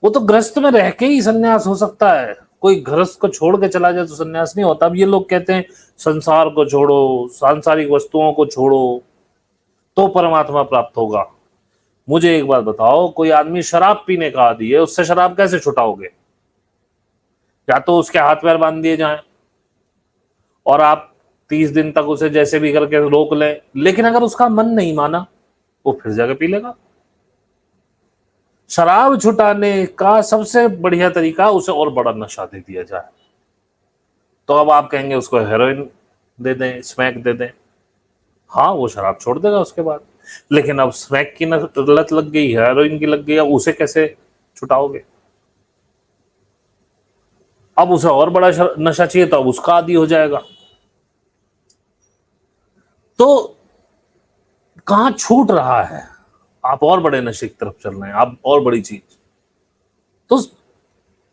वो तो गृहस्थ में रह के ही सन्यास हो सकता है, कोई गृहस्थ को छोड़ के चला जाए तो सन्यास नहीं होता। अब ये लोग कहते हैं संसार को छोड़ो, सांसारिक वस्तुओं को छोड़ो तो परमात्मा प्राप्त होगा। मुझे एक बात बताओ, कोई आदमी शराब पीने का आदी है, उससे शराब कैसे छुटाओगे? या तो उसके हाथ पैर बांध दिए जाएं और आप 30 दिन तक उसे जैसे भी करके रोक लें, लेकिन अगर उसका मन नहीं माना वो फिर जाके पी लेगा। शराब छुटाने का सबसे बढ़िया तरीका उसे और बड़ा नशा दे दिया जाए। तो अब आप कहेंगे उसको हेरोइन दे दें, स्मैक दे दें, हाँ वो शराब छोड़ देगा उसके बाद। लेकिन अब स्मैक की लत लग गई, हेरोइन की लग गई, अब उसे कैसे छुटाओगे? अब उसे और बड़ा नशा चाहिए तो अब उसका आदी हो जाएगा। तो कहां छूट रहा है? आप और बड़े नशे की तरफ चल रहे हैं, आप और बड़ी चीज। तो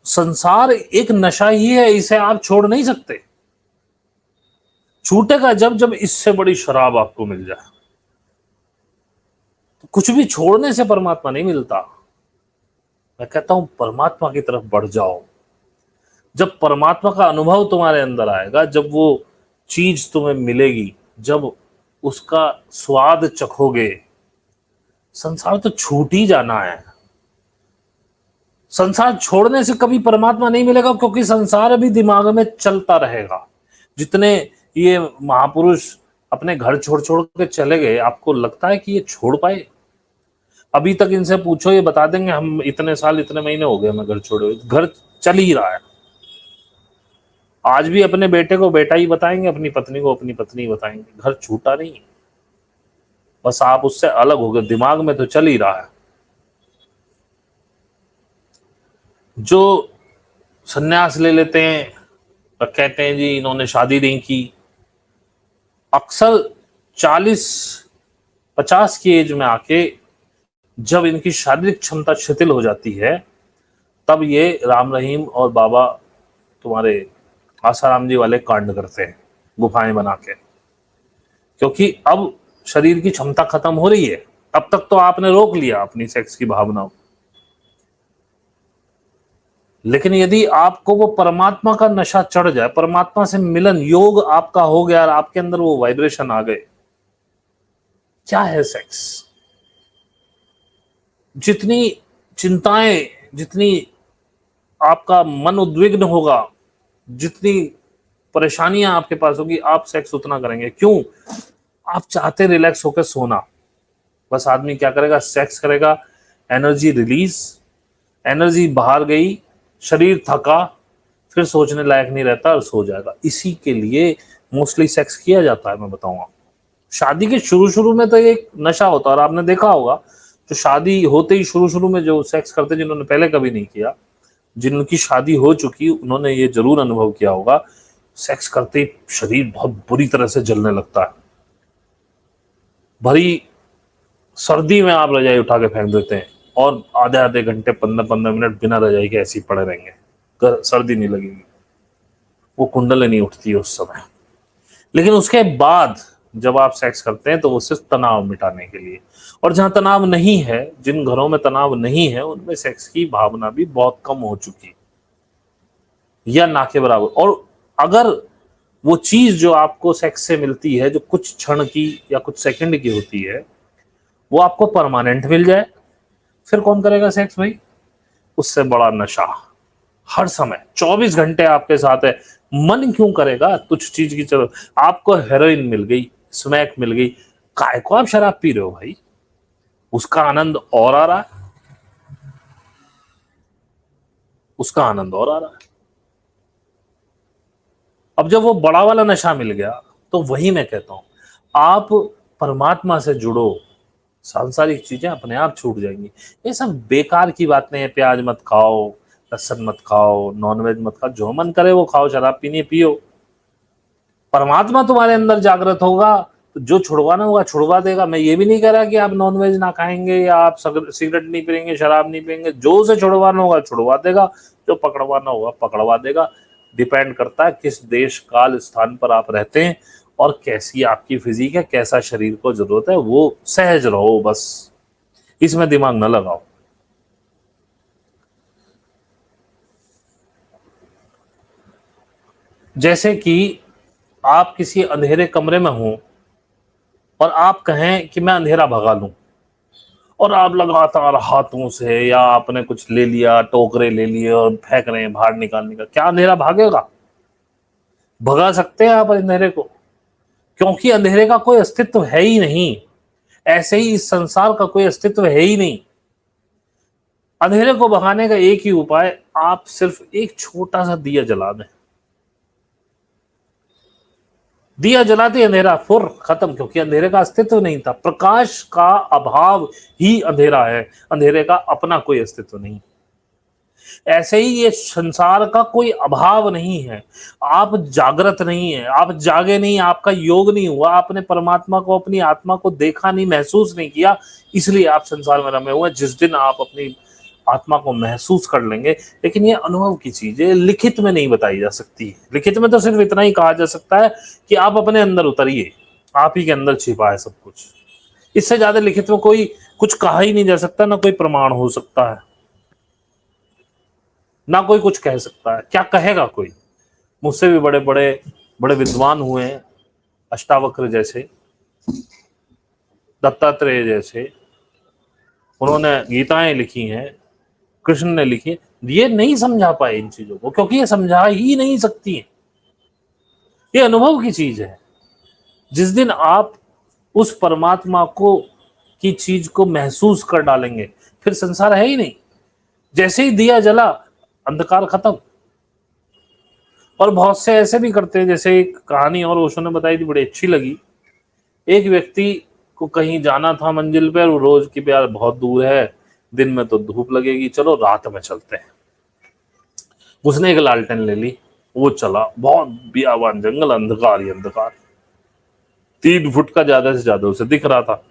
संसार एक नशा ही है, इसे आप छोड़ नहीं सकते। छूटेगा जब जब इससे बड़ी शराब आपको मिल जाए। तो कुछ भी छोड़ने से परमात्मा नहीं मिलता। मैं कहता हूं परमात्मा की तरफ बढ़ जाओ। जब परमात्मा का अनुभव तुम्हारे अंदर आएगा, जब वो चीज तुम्हें मिलेगी, जब उसका स्वाद चखोगे, संसार तो छूट ही जाना है। संसार छोड़ने से कभी परमात्मा नहीं मिलेगा, क्योंकि संसार अभी दिमाग में चलता रहेगा। जितने ये महापुरुष अपने घर छोड़ छोड़ के चले गए, आपको लगता है कि ये छोड़ पाए? अभी तक इनसे पूछो, ये बता देंगे हम इतने साल इतने महीने हो गए हमें घर छोड़े हुए, घर चल ही रहा है। आज भी अपने बेटे को बेटा ही बताएंगे, अपनी पत्नी को अपनी पत्नी बताएंगे, घर छूटा नहीं। बस आप उससे अलग हो गए, दिमाग में तो चल ही रहा है। जो सन्यास ले लेते हैं और कहते हैं जी इन्होंने शादी नहीं की, अक्सर 40-50 की एज में आके जब इनकी शारीरिक क्षमता शिथिल हो जाती है, तब ये राम रहीम और बाबा तुम्हारे आसाराम जी वाले कांड करते हैं, गुफाएं बना के। क्योंकि अब शरीर की क्षमता खत्म हो रही है। तब तक तो आपने रोक लिया अपनी सेक्स की भावनाओं, लेकिन यदि आपको वो परमात्मा का नशा चढ़ जाए, परमात्मा से मिलन योग आपका हो गया और आपके अंदर वो वाइब्रेशन आ गए, क्या है सेक्स? जितनी चिंताएं, जितनी आपका मन उद्विग्न होगा, जितनी परेशानियां आपके पास होगी, आप सेक्स उतना करेंगे। क्यों? आप चाहते रिलैक्स होकर सोना। बस आदमी क्या करेगा? सेक्स करेगा, एनर्जी रिलीज, एनर्जी बाहर गई, शरीर थका, फिर सोचने लायक नहीं रहता और सो जाएगा। इसी के लिए मोस्टली सेक्स किया जाता है। मैं बताऊंगा, शादी के शुरू शुरू में तो एक नशा होता है, और आपने देखा होगा जो शादी होते ही शुरू शुरू में जो सेक्स करते, जिन्होंने पहले कभी नहीं किया, जिनकी शादी हो चुकी, उन्होंने ये जरूर अनुभव किया होगा, सेक्स करते ही शरीर बहुत बुरी तरह से जलने लगता है। भरी सर्दी में आप रजाई उठा के फेंक देते हैं और आधे आधे घंटे 15-15 मिनट बिना रजाई के ऐसे ही पड़े रहेंगे, सर्दी नहीं लगेगी, वो कुंडली नहीं उठती है उस समय। लेकिन उसके बाद जब आप सेक्स करते हैं तो वो सिर्फ तनाव मिटाने के लिए, और जहां तनाव नहीं है, जिन घरों में तनाव नहीं है, उनमें सेक्स की भावना भी बहुत कम हो चुकी है, या ना के बराबर। और अगर वो चीज जो आपको सेक्स से मिलती है, जो कुछ क्षण की या कुछ सेकंड की होती है, वो आपको परमानेंट मिल जाए, फिर कौन करेगा सेक्स भाई? उससे बड़ा नशा हर समय 24 घंटे आपके साथ है, मन क्यों करेगा तुझ चीज की? चलो, आपको हेरोइन मिल गई, स्मैक मिल गई, काय को आप शराब पी रहे हो भाई? उसका आनंद और आ रहा है, उसका आनंद और आ रहा है। अब जब वो बड़ा वाला नशा मिल गया, तो वही मैं कहता हूं, आप परमात्मा से जुड़ो, सांसारिक चीजें अपने आप छूट जाएंगी। ये सब बेकार की बातें हैं। प्याज मत खाओ, लहसुन मत खाओ, नॉनवेज मत खाओ, जो मन करे वो खाओ, शराब पीनी पियो। परमात्मा तुम्हारे अंदर जागृत होगा तो जो छुड़वाना होगा छुड़वा देगा। मैं ये भी नहीं कह रहा कि आप नॉनवेज ना खाएंगे या आप सिगरेट नहीं पिएंगे, शराब नहीं पिएंगे, जो उसे छुड़वाना होगा छुड़वा देगा, जो पकड़वाना होगा पकड़वा देगा। डिपेंड करता है किस देश काल स्थान पर आप रहते हैं और कैसी आपकी फिजिक है, कैसा शरीर को जरूरत है। वो सहज रहो बस, इसमें दिमाग न लगाओ। जैसे कि आप किसी अंधेरे कमरे में हो और आप कहें कि मैं अंधेरा भगा लूं, और आप लगातार हाथों से या आपने कुछ ले लिया, टोकरे ले लिए और फेंक रहे हैं बाहर निकालने का, क्या अंधेरा भागेगा? भगा सकते हैं आप अंधेरे को? क्योंकि अंधेरे का कोई अस्तित्व है ही नहीं। ऐसे ही इस संसार का कोई अस्तित्व है ही नहीं। अंधेरे को भगाने का एक ही उपाय, आप सिर्फ एक छोटा सा दिया जला दें। दिया जलाते अंधेरा फुर खत्म, क्योंकि अंधेरे का अस्तित्व नहीं था। प्रकाश का अभाव ही अंधेरा है, अंधेरे का अपना कोई अस्तित्व नहीं। ऐसे ही ये संसार का कोई अभाव नहीं है। आप जागृत नहीं है, आप जागे नहीं, आपका योग नहीं हुआ, आपने परमात्मा को, अपनी आत्मा को देखा नहीं, महसूस नहीं किया, इसलिए आप संसार में रमे हुए। जिस दिन आप अपनी आत्मा को महसूस कर लेंगे, लेकिन ये अनुभव की चीज है, लिखित में नहीं बताई जा सकती। लिखित में तो सिर्फ इतना ही कहा जा सकता है कि आप अपने अंदर उतरिए, आप ही के अंदर छिपा है सब कुछ। इससे ज्यादा लिखित में कोई कुछ कहा ही नहीं जा सकता, ना कोई प्रमाण हो सकता है, ना कोई कुछ कह सकता है। क्या कहेगा कोई? मुझसे भी बड़े बड़े बड़े विद्वान हुए हैं, अष्टावक्र जैसे, दत्तात्रेय जैसे, उन्होंने गीताएं लिखी हैं, कृष्ण ने लिखी है, ये नहीं समझा पाए इन चीजों को, क्योंकि ये समझा ही नहीं सकती है। ये अनुभव की चीज है। जिस दिन आप उस परमात्मा को की चीज को महसूस कर डालेंगे, फिर संसार है ही नहीं। जैसे ही दिया जला, अंधकार खत्म। और बहुत से ऐसे भी करते हैं, जैसे एक कहानी और ओशो ने बताई थी, बड़ी अच्छी लगी। एक व्यक्ति को कहीं जाना था मंजिल पे, और रोज की प्यार बहुत दूर है, दिन में तो धूप लगेगी, चलो रात में चलते हैं। उसने एक लालटेन ले ली, वो चला, बहुत बियाबान जंगल, अंधकार ही अंधकार, 3 फुट का ज्यादा से ज्यादा उसे दिख रहा था।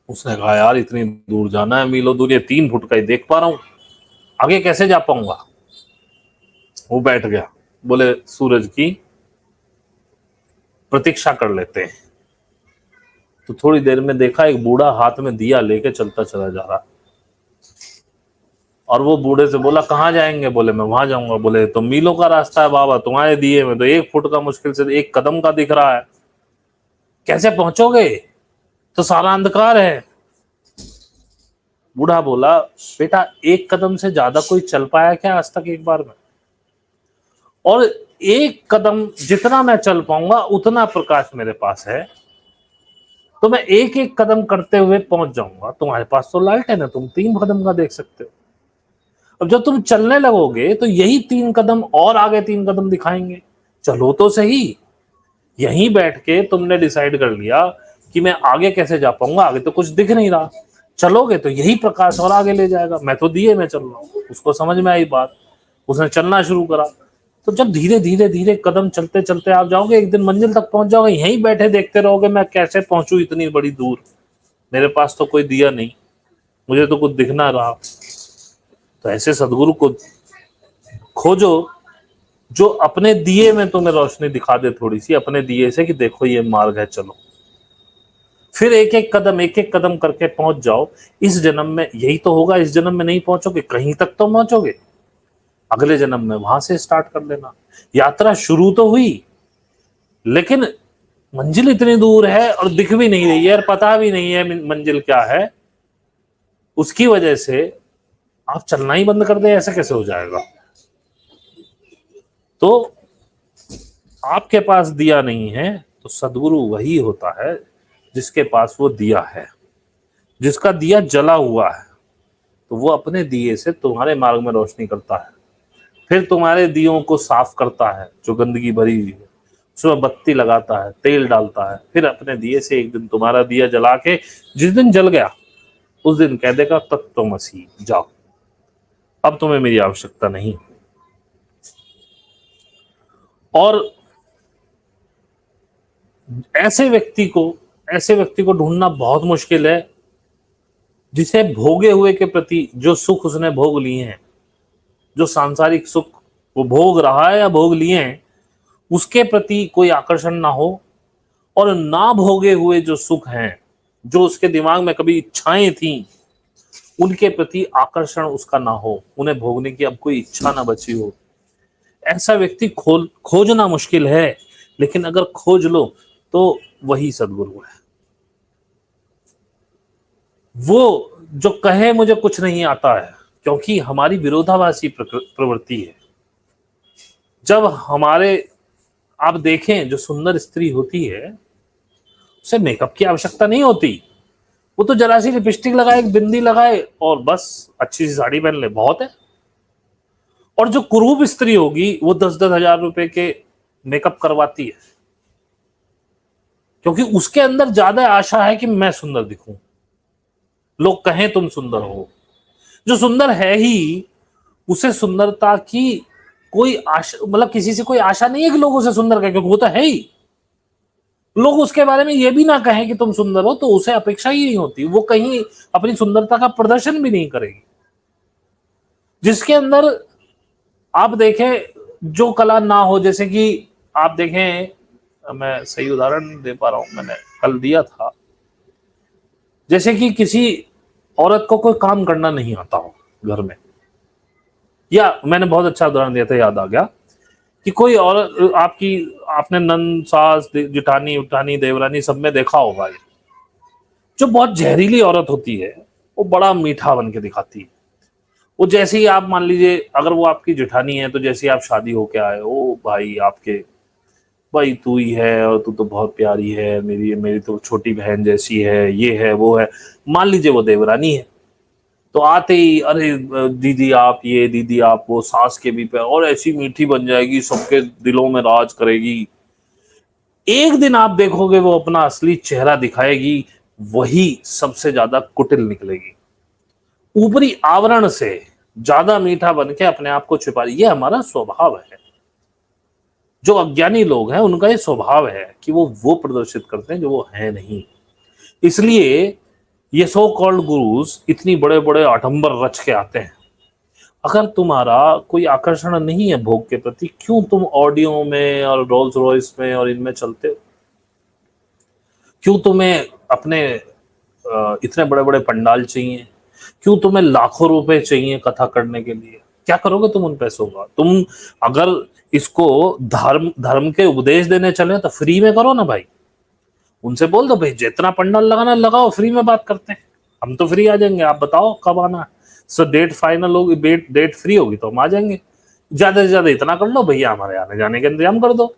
उसने कहा यार इतनी दूर जाना है, मीलों दूर, ये 3 फुट का ही देख पा रहा हूं, आगे कैसे जा पाऊंगा? वो बैठ गया, बोले सूरज की प्रतीक्षा कर लेते हैं। तो थोड़ी देर में देखा एक बूढ़ा हाथ में दिया लेके चलता चला जा रहा, और वो बूढ़े से बोला कहाँ जाएंगे? बोले मैं वहां जाऊंगा। बोले तो मीलों का रास्ता है बाबा, तुम्हारे दिए में तो 1 फुट का, मुश्किल से 1 कदम का दिख रहा है, कैसे पहुंचोगे? तो सारा अंधकार है। बूढ़ा बोला बेटा 1 कदम से ज्यादा कोई चल पाया क्या आज तक एक बार में? और 1 कदम जितना मैं चल पाऊंगा उतना प्रकाश मेरे पास है, तो मैं एक एक कदम करते हुए पहुंच जाऊंगा। तुम्हारे पास तो लालटेन है, तुम 3 कदम का देख सकते हो। अब जब तुम चलने लगोगे तो यही 3 कदम और आगे 3 कदम दिखाएंगे। चलो तो सही। यहीं बैठ के तुमने डिसाइड कर लिया कि मैं आगे कैसे जा पाऊंगा, आगे तो कुछ दिख नहीं रहा। चलोगे तो यही प्रकाश और आगे ले जाएगा। मैं तो दिए में चल रहा हूँ। उसको समझ में आई बात, उसने चलना शुरू करा। तो जब धीरे धीरे धीरे कदम चलते चलते आप जाओगे, एक दिन मंजिल तक पहुंच जाओगे। यहीं बैठे देखते रहोगे मैं कैसे पहुंचू इतनी बड़ी दूर, मेरे पास तो कोई दिया नहीं, मुझे तो कुछ दिख ना रहा। तो ऐसे सदगुरु को खोजो जो अपने दिए में तुम्हें रोशनी दिखा दे थोड़ी सी, अपने दिए से कि देखो ये मार्ग है, चलो। फिर एक एक कदम करके पहुंच जाओ। इस जन्म में यही तो होगा, इस जन्म में नहीं पहुंचोगे कहीं तक तो पहुंचोगे, अगले जन्म में वहां से स्टार्ट कर लेना। यात्रा शुरू तो हुई, लेकिन मंजिल इतनी दूर है और दिख भी नहीं रही है और पता भी नहीं है मंजिल क्या है। उसकी वजह से आप चलना ही बंद कर दे, ऐसे कैसे हो जाएगा। तो आपके पास दिया नहीं है तो सदगुरु वही होता है जिसके पास वो दिया है। जिसका दिया जला हुआ है तो वो अपने दिए से तुम्हारे मार्ग में रोशनी करता है, फिर तुम्हारे दियों को साफ करता है, जो गंदगी भरी हुई है उसमें बत्ती लगाता है, तेल डालता है, फिर अपने दिए से एक दिन तुम्हारा दिया जला के, जिस दिन जल गया उस दिन कह देगा तत्त्वमसि, जाओ अब तुम्हें मेरी आवश्यकता नहीं। और ऐसे व्यक्ति को ढूंढना बहुत मुश्किल है जिसे भोगे हुए के प्रति जो सुख उसने भोग लिए हैं, जो सांसारिक सुख वो भोग रहा है या भोग लिए हैं, उसके प्रति कोई आकर्षण ना हो, और ना भोगे हुए जो सुख हैं, जो उसके दिमाग में कभी इच्छाएं थी, उनके प्रति आकर्षण उसका ना हो, उन्हें भोगने की अब कोई इच्छा ना बची हो। ऐसा व्यक्ति खोजना मुश्किल है, लेकिन अगर खोज लो तो वही सदगुरु है। वो जो कहे मुझे कुछ नहीं आता है, क्योंकि हमारी विरोधाभासी प्रवृत्ति है। जब हमारे आप देखें जो सुंदर स्त्री होती है उसे मेकअप की आवश्यकता नहीं होती, वो तो जरा सी लिपस्टिक लगाए, एक बिंदी लगाए और बस अच्छी सी साड़ी पहन ले, बहुत है। और जो कुरूप स्त्री होगी वो 10-10 हजार रुपए के मेकअप करवाती है, क्योंकि उसके अंदर ज्यादा आशा है कि मैं सुंदर दिखूं, लोग कहें तुम सुंदर हो। जो सुंदर है ही, उसे सुंदरता की कोई आशा, मतलब किसी से कोई आशा नहीं है कि लोग उसे सुंदर कहें, क्योंकि वो तो है ही। लोग उसके बारे में ये भी ना कहें कि तुम सुंदर हो तो उसे अपेक्षा ही नहीं होती, वो कहीं अपनी सुंदरता का प्रदर्शन भी नहीं करेगी। जिसके अंदर आप देखें जो कला ना हो, जैसे कि आप देखें, मैं सही उदाहरण दे पा रहा हूं, मैंने कल दिया था, जैसे कि किसी औरत को कोई काम करना नहीं आता हो घर में, या मैंने बहुत अच्छा उदाहरण दिया था, याद आ गया कि कोई औरत आपकी, आपने नंद, सास, जिठानी, उठानी, देवरानी सब में देखा होगा, जो बहुत जहरीली औरत होती है वो बड़ा मीठा बन के दिखाती है। वो जैसे ही आप मान लीजिए अगर वो आपकी जेठानी है, तो जैसे ही आप शादी होके आए, ओ भाई आपके, भाई तू ही है और तू तो बहुत प्यारी है, मेरी मेरी तो छोटी बहन जैसी है, ये है वो है। मान लीजिए वो देवरानी है, तो आते ही अरे दीदी आप ये, दीदी आप वो, सास के भी पे, और ऐसी मीठी बन जाएगी, सबके दिलों में राज करेगी। एक दिन आप देखोगे वो अपना असली चेहरा दिखाएगी, वही सबसे ज्यादा कुटिल निकलेगी। ऊपरी आवरण से ज्यादा मीठा बन के अपने आप को छुपा, ये हमारा स्वभाव है। जो अज्ञानी लोग हैं उनका ये स्वभाव है कि वो प्रदर्शित करते हैं जो वो है नहीं। इसलिए ये सो कॉल्ड गुरुज इतनी बड़े बड़े आडंबर रच के आते हैं। अगर तुम्हारा कोई आकर्षण नहीं है भोग के प्रति, क्यों तुम ऑडियो में और रोल्स रॉयस में और इनमें चलते हो? क्यों तुम्हें अपने इतने बड़े बड़े पंडाल चाहिए? क्यों तुम्हें लाखों रुपए चाहिए कथा करने के लिए? क्या करोगे तुम उन पैसों का? तुम अगर इसको धर्म धर्म के उपदेश देने चले तो फ्री में करो ना भाई। उनसे बोल दो भाई जितना पंडाल लगाना लगाओ, फ्री में बात करते हैं, हम तो फ्री आ जाएंगे, आप बताओ कब आना है। सो डेट फाइनल होगी, डेट फ्री होगी तो हम आ जाएंगे। ज्यादा से ज्यादा इतना कर लो भैया, हमारे आने जाने का इंतजाम कर दो।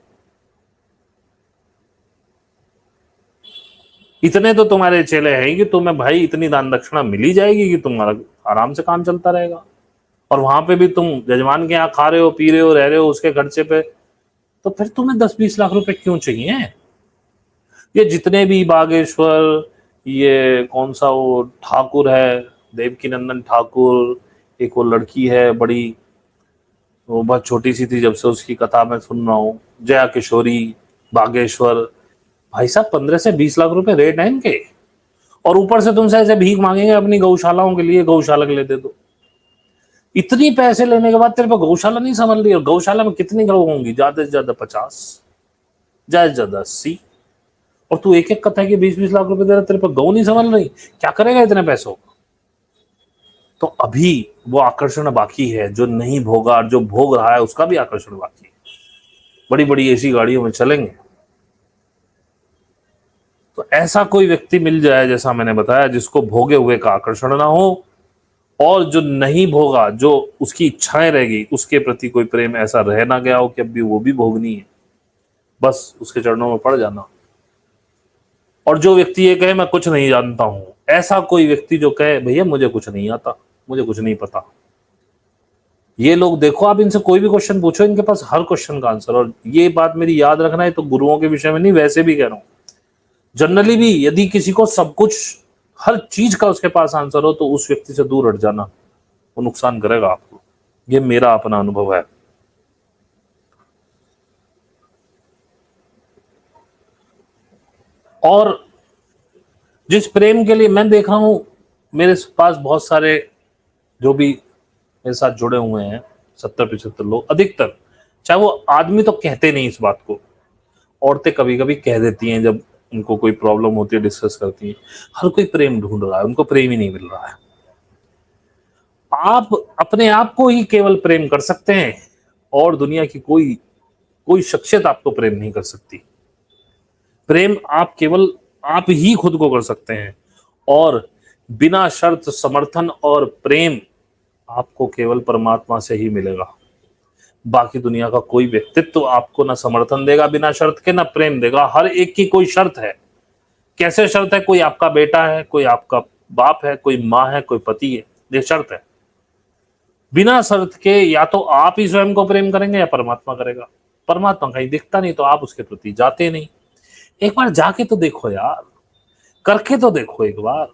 इतने तो तुम्हारे चेले हैं कि तुम्हें भाई इतनी दान दक्षिणा मिल ही जाएगी कि तुम्हारा आराम से काम चलता रहेगा। और वहां पे भी तुम जजमान के यहाँ खा रहे हो, पी रहे हो, रह रहे हो उसके खर्चे पे, तो फिर तुम्हें 10-20 लाख रुपए क्यों चाहिए? ये जितने भी बागेश्वर, ये कौन सा वो ठाकुर है, देवकी नंदन ठाकुर, एक वो लड़की है बड़ी, वो बहुत छोटी सी थी जब से उसकी कथा मैं सुन रहा हूँ, जया किशोरी, बागेश्वर, भाई साहब 15 से 20 लाख रुपए रेट है इनके, और ऊपर से तुमसे ऐसे भीख मांगेंगे अपनी गौशालाओं के लिए, गौशाला के लिए दे दो। इतनी पैसे लेने के बाद तेरे पे गौशाला नहीं संभल रही, और गौशाला में कितनी गौ होंगी? ज्यादा से ज्यादा 50, ज्यादा से ज्यादा 80, और तू एक एक कथा के 20-20 लाख रुपए दे रहा, तेरे पे गौ नहीं संभल रही, क्या करेगा इतने पैसों? तो अभी वो आकर्षण बाकी है, जो नहीं भोगा, और जो भोग रहा है उसका भी आकर्षण बाकी है। बड़ी बड़ी ऐसी गाड़ियों में चलेंगे। तो ऐसा कोई व्यक्ति मिल जाए, जैसा मैंने बताया, जिसको भोगे हुए का आकर्षण ना हो, और जो नहीं भोगा, जो उसकी इच्छाएं रहेगी, उसके प्रति कोई प्रेम ऐसा रह ना गया हो कि अब भी वो भी भोगनी है, बस उसके चरणों में पड़ जाना। और जो व्यक्ति ये कहे मैं कुछ नहीं जानता हूं, ऐसा कोई व्यक्ति जो कहे भैया मुझे कुछ नहीं आता, मुझे कुछ नहीं पता, ये लोग देखो, आप इनसे कोई भी क्वेश्चन पूछो, इनके पास हर क्वेश्चन का आंसर। और ये बात मेरी याद रखना है, तो गुरुओं के विषय में नहीं, वैसे भी कह रहा हूं, जनरली भी यदि किसी को सब कुछ, हर चीज का उसके पास आंसर हो, तो उस व्यक्ति से दूर हट जाना, वो नुकसान करेगा आपको। ये मेरा अपना अनुभव है। और जिस प्रेम के लिए मैं देख रहा हूं, मेरे पास बहुत सारे जो भी मेरे साथ जुड़े हुए हैं, 70-75 लोग अधिकतर, चाहे वो आदमी तो कहते नहीं इस बात को, औरतें कभी कभी कह देती हैं जब उनको कोई प्रॉब्लम होती है, डिस्कस करती हैं, हर कोई प्रेम ढूंढ रहा है, उनको प्रेम ही नहीं मिल रहा है। आप अपने आप को ही केवल प्रेम कर सकते हैं, और दुनिया की कोई कोई शख्सियत आपको प्रेम नहीं कर सकती। प्रेम आप केवल आप ही खुद को कर सकते हैं, और बिना शर्त समर्थन और प्रेम आपको केवल परमात्मा से ही मिलेगा। बाकी दुनिया का कोई व्यक्तित्व आपको ना समर्थन देगा बिना शर्त के, ना प्रेम देगा। हर एक की कोई शर्त है। कैसे शर्त है? कोई आपका बेटा है, कोई आपका बाप है, कोई माँ है, कोई पति है, ये शर्त है। बिना शर्त के या तो आप ही स्वयं को प्रेम करेंगे या परमात्मा करेगा। परमात्मा कहीं दिखता नहीं तो आप उसके प्रति जाते नहीं। एक बार जाके तो देखो यार, करके तो देखो एक बार।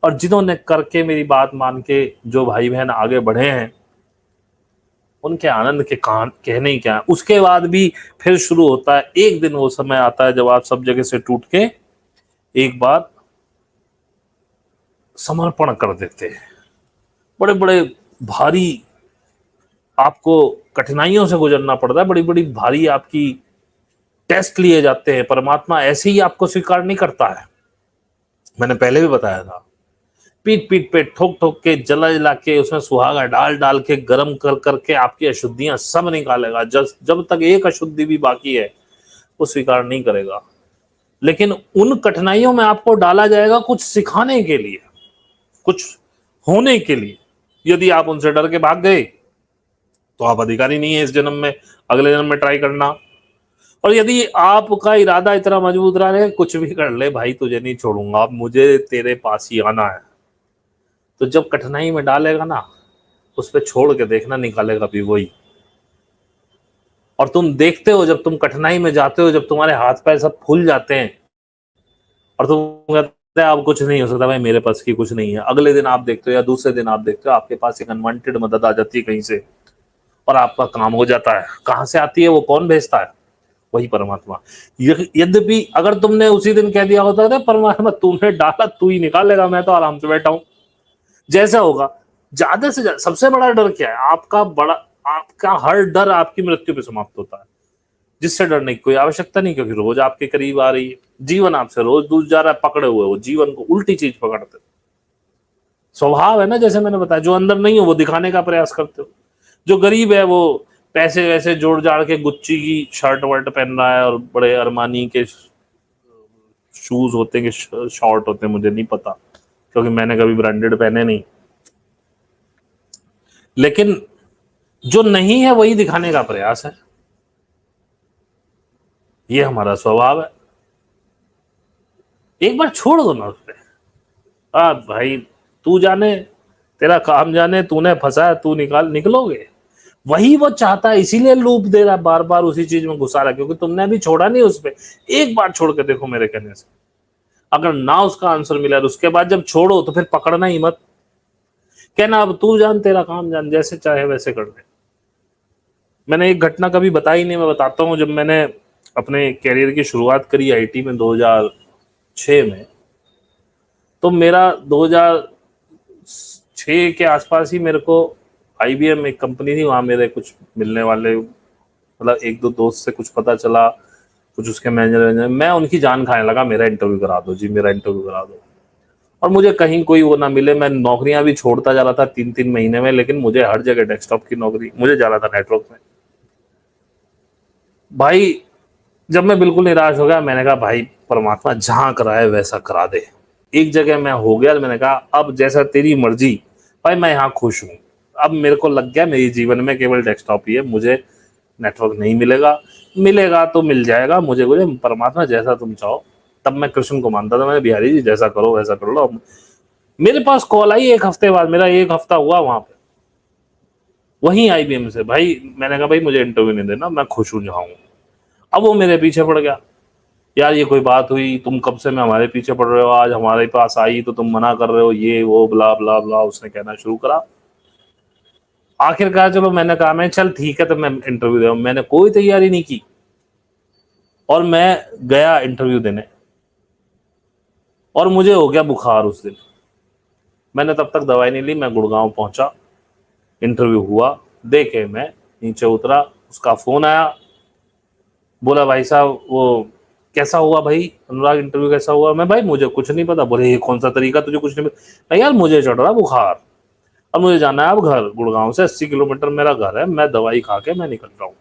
और जिन्होंने करके मेरी बात मान के जो भाई बहन आगे बढ़े हैं, उनके आनंद के कहने ही क्या है। उसके बाद भी फिर शुरू होता है, एक दिन वो समय आता है जब आप सब जगह से टूट के एक बार समर्पण कर देते हैं। बड़े बड़े भारी आपको कठिनाइयों से गुजरना पड़ता है, बड़ी बड़ी भारी आपकी टेस्ट लिए जाते हैं। परमात्मा ऐसे ही आपको स्वीकार नहीं करता है। मैंने पहले भी बताया था, पीठ पीठ पे ठोक ठोक के, जला जला के, उसमें सुहागा डाल डाल के, गर्म कर करके आपकी अशुद्धियां सब निकालेगा। जब तक एक अशुद्धि भी बाकी है वो स्वीकार नहीं करेगा। लेकिन उन कठिनाइयों में आपको डाला जाएगा कुछ सिखाने के लिए, कुछ होने के लिए। यदि आप उनसे डर के भाग गए तो आप अधिकारी नहीं है इस जन्म में, अगले जन्म में ट्राई करना। और यदि आपका इरादा इतना मजबूत रहा है, कुछ भी कर ले भाई, तुझे नहीं छोड़ूंगा, अब मुझे तेरे पास ही आना है, तो जब कठिनाई में डालेगा ना, उस पर छोड़ के देखना, निकालेगा भी वही। और तुम देखते हो, जब तुम कठिनाई में जाते हो, जब तुम्हारे हाथ पैर सब फूल जाते हैं और तुम कहते हैं अब कुछ नहीं हो सकता भाई, मेरे पास की कुछ नहीं है, अगले दिन आप देखते हो या दूसरे दिन आप देखते हो आपके पास एक अनवांटेड मदद आ जाती है कहीं से, और आपका काम हो जाता है। कहां से आती है वो? कौन भेजता है? वही परमात्मा। यद्यपि अगर तुमने उसी दिन कह दिया होता है परमात्मा तूने डाला तू ही निकालेगा, मैं तो आराम से बैठा हूं, जैसा होगा। ज्यादा से ज्यादा सबसे बड़ा डर क्या है? आपका हर डर आपकी मृत्यु पे समाप्त होता है, जिससे डरने की कोई आवश्यकता नहीं, क्योंकि रोज आपके करीब आ रही है। जीवन आपसे रोज दूर जा रहा है, पकड़े हुए हो जीवन को, उल्टी चीज पकड़ते हो। स्वभाव है ना, जैसे मैंने बताया, जो अंदर नहीं हो वो दिखाने का प्रयास करते हो। जो गरीब है वो पैसे वैसे जोड़ जाड़ के गुच्ची की शर्ट वर्ट पहन रहा है, और बड़े अरमानी के शूज होते हैं कि शॉर्ट होते हैं, मुझे नहीं पता, क्योंकि मैंने कभी ब्रांडेड पहने नहीं। लेकिन जो नहीं है वही दिखाने का प्रयास है, ये हमारा स्वभाव है। एक बार छोड़ दो ना उस पर, भाई तू जाने तेरा काम जाने, तूने फंसा है, तू निकलोगे। वही वो चाहता है, इसीलिए लूप दे रहा है, बार बार उसी चीज में घुसा रहा है, क्योंकि तुमने अभी छोड़ा नहीं उस पे। एक बार छोड़ के देखो मेरे कहने से, अगर ना उसका आंसर मिला और उसके बाद जब छोड़ो तो फिर पकड़ना ही मत, कहना अब तू जान, तेरा काम जान, जैसे चाहे वैसे कर ले। मैंने एक घटना कभी बताई नहीं, मैं बताता हूँ। जब मैंने अपने कैरियर की शुरुआत करी आईटी में 2006 में, तो मेरा 2006 के आसपास ही मेरे को आईबीएम एक कंपनी थी, वहाँ मेरे कुछ मिलने वाले, मतलब एक दो दोस्त से कुछ पता चला, कुछ उसके मैनेजर, मैं उनकी जान खाने लगा, मेरा इंटरव्यू करा दो जी, मेरा इंटरव्यू करा दो। और मुझे कहीं कोई वो ना मिले, मैं नौकरियां भी छोड़ता जा रहा था 3-3 महीने में, लेकिन मुझे हर जगह डेस्कटॉप की नौकरी, मुझे जाना था नेटवर्क में। भाई जब मैं बिल्कुल निराश हो गया, मैंने कहा भाई परमात्मा जहां कराए वैसा करा दे। एक जगह मैं हो गया, मैंने कहा अब जैसा तेरी मर्जी भाई, मैं यहाँ खुश हूँ। अब मेरे को लग गया मेरी जीवन में केवल डेस्कटॉप ही है, मुझे नेटवर्क नहीं मिलेगा, मिलेगा तो मिल जाएगा, मुझे परमात्मा जैसा तुम चाहो। तब मैं कृष्ण को मानता था, मैंने बिहारी जी जैसा करो वैसा कर लो। मेरे पास कॉल आई 1 हफ्ते बाद, मेरा 1 हफ्ता हुआ वहां पे, वहीं आईबीएम से। भाई मैंने कहा भाई मुझे इंटरव्यू नहीं देना, मैं खुश हूँ जहाँ हूँ। अब वो मेरे पीछे पड़ गया, यार ये कोई बात हुई, तुम कब से मैं हमारे पीछे पड़ रहे हो, आज हमारे पास आई तो तुम मना कर रहे हो, ये वो ब्ला ब्ला ब्ला, उसने कहना शुरू करा। आखिरकार चलो मैंने कहा मैं चल ठीक है, तो मैं इंटरव्यू दे, मैंने कोई तैयारी नहीं की और मैं गया इंटरव्यू देने, और मुझे हो गया बुखार उस दिन। मैंने तब तक दवाई नहीं ली, मैं गुड़गांव पहुंचा, इंटरव्यू हुआ, देखे मैं नीचे उतरा, उसका फोन आया, बोला भाई साहब वो कैसा हुआ भाई अनुराग, इंटरव्यू कैसा हुआ। मैं भाई मुझे कुछ नहीं पता। बोले ये कौन सा तरीका, तुझे कुछ नहीं पता। यार मुझे चढ़ रहा बुखार, अब मुझे जाना है अब घर, गुड़गांव से 80 किलोमीटर मेरा घर है, मैं दवाई खा के मैं निकल रहा हूँ।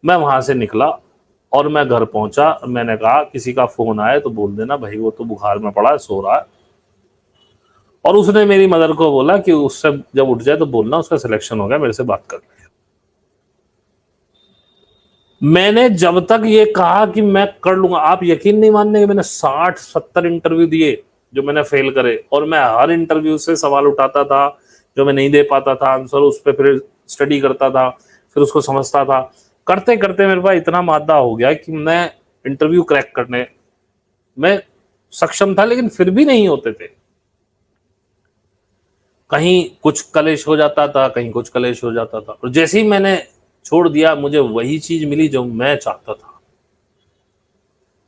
मैं वहां से निकला और मैं घर पहुंचा, मैंने कहा किसी का फोन आए तो बोल देना भाई वो तो बुखार में पड़ा है, सो रहा है। और उसने मेरी मदर को बोला कि उससे जब उठ जाए तो बोलना उसका सिलेक्शन हो गया, मेरे से बात कर ले। मैंने जब तक ये कहा कि मैं कर लूंगा, आप यकीन नहीं मानने, मैंने 60-70 इंटरव्यू दिए जो मैंने फेल करे, और मैं हर इंटरव्यू से सवाल उठाता था जो मैं नहीं दे पाता था आंसर, उस पर फिर स्टडी करता था, फिर उसको समझता था। करते करते मेरे पास इतना मादा हो गया कि मैं इंटरव्यू क्रैक करने में सक्षम था, लेकिन फिर भी नहीं होते थे। कहीं कुछ कलेश हो जाता था, कहीं कुछ कलेश हो जाता था, और जैसे ही मैंने छोड़ दिया, मुझे वही चीज मिली जो मैं चाहता था।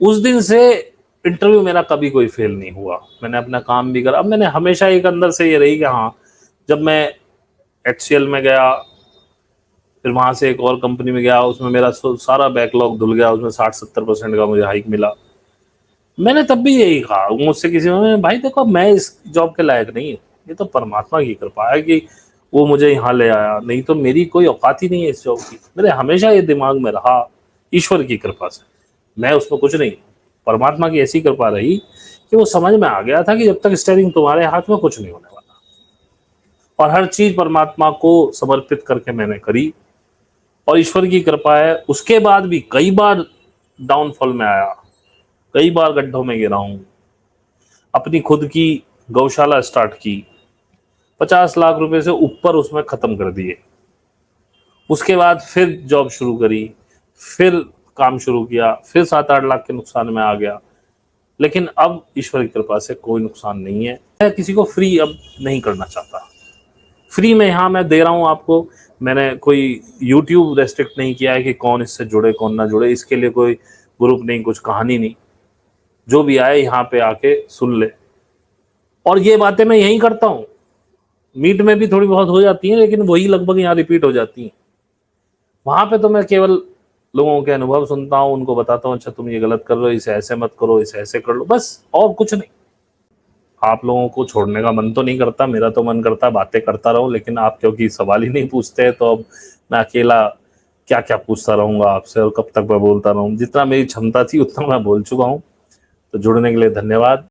उस दिन से इंटरव्यू मेरा कभी कोई फेल नहीं हुआ, मैंने अपना काम भी करा। अब मैंने हमेशा एक अंदर से ये रही कि हाँ, जब मैं HCL में गया, फिर वहां से एक और कंपनी में गया, उसमें मेरा सारा बैकलॉग धुल गया, उसमें 60-70% का मुझे हाइक मिला। मैंने तब भी यही कहा, मुझसे किसी ने, भाई देखो मैं इस जॉब के लायक नहीं हूँ, ये तो परमात्मा की कृपा है कि वो मुझे यहाँ ले आया, नहीं तो मेरी कोई औकात ही नहीं है इस जॉब की। मेरे हमेशा ये दिमाग में रहा, ईश्वर की कृपा से, मैं उसमें कुछ नहीं, परमात्मा की ऐसी कृपा रही कि वो समझ में आ गया था कि जब तक स्टीयरिंग तुम्हारे हाथ में, कुछ नहीं होने वाला। और हर चीज परमात्मा को समर्पित करके मैंने करी, और ईश्वर की कृपा है। उसके बाद भी कई बार डाउनफॉल में आया, कई बार गड्ढों में गिरा हूं, अपनी खुद की गौशाला स्टार्ट की, 50 लाख रुपए से ऊपर उसमें खत्म कर दिए। उसके बाद फिर जॉब शुरू करी, फिर काम शुरू किया, फिर 7-8 लाख के नुकसान में आ गया। लेकिन अब ईश्वर की कृपा से कोई नुकसान नहीं है। मैं किसी को फ्री अब नहीं करना चाहता। फ्री में यहाँ मैं दे रहा हूँ आपको, मैंने कोई यूट्यूब रेस्ट्रिक्ट नहीं किया है कि कौन इससे जुड़े कौन ना जुड़े, इसके लिए कोई ग्रुप नहीं, कुछ कहानी नहीं। जो भी आए यहाँ पे आके सुन ले। और ये बातें मैं यही करता हूँ, मीट में भी थोड़ी बहुत हो जाती हैं, लेकिन वही लगभग यहाँ रिपीट हो जाती हैं। वहां पे तो मैं केवल लोगों के अनुभव सुनता हूँ, उनको बताता हूँ अच्छा तुम ये गलत कर रहे हो, इसे ऐसे मत करो, इसे ऐसे कर लो, बस, और कुछ नहीं। आप लोगों को छोड़ने का मन तो नहीं करता, मेरा तो मन करता बातें करता रहूं, लेकिन आप क्योंकि सवाल ही नहीं पूछते, तो अब मैं अकेला क्या क्या पूछता रहूंगा आपसे, और कब तक मैं बोलता रहूं। जितना मेरी क्षमता थी उतना मैं बोल चुका हूं। तो जुड़ने के लिए धन्यवाद।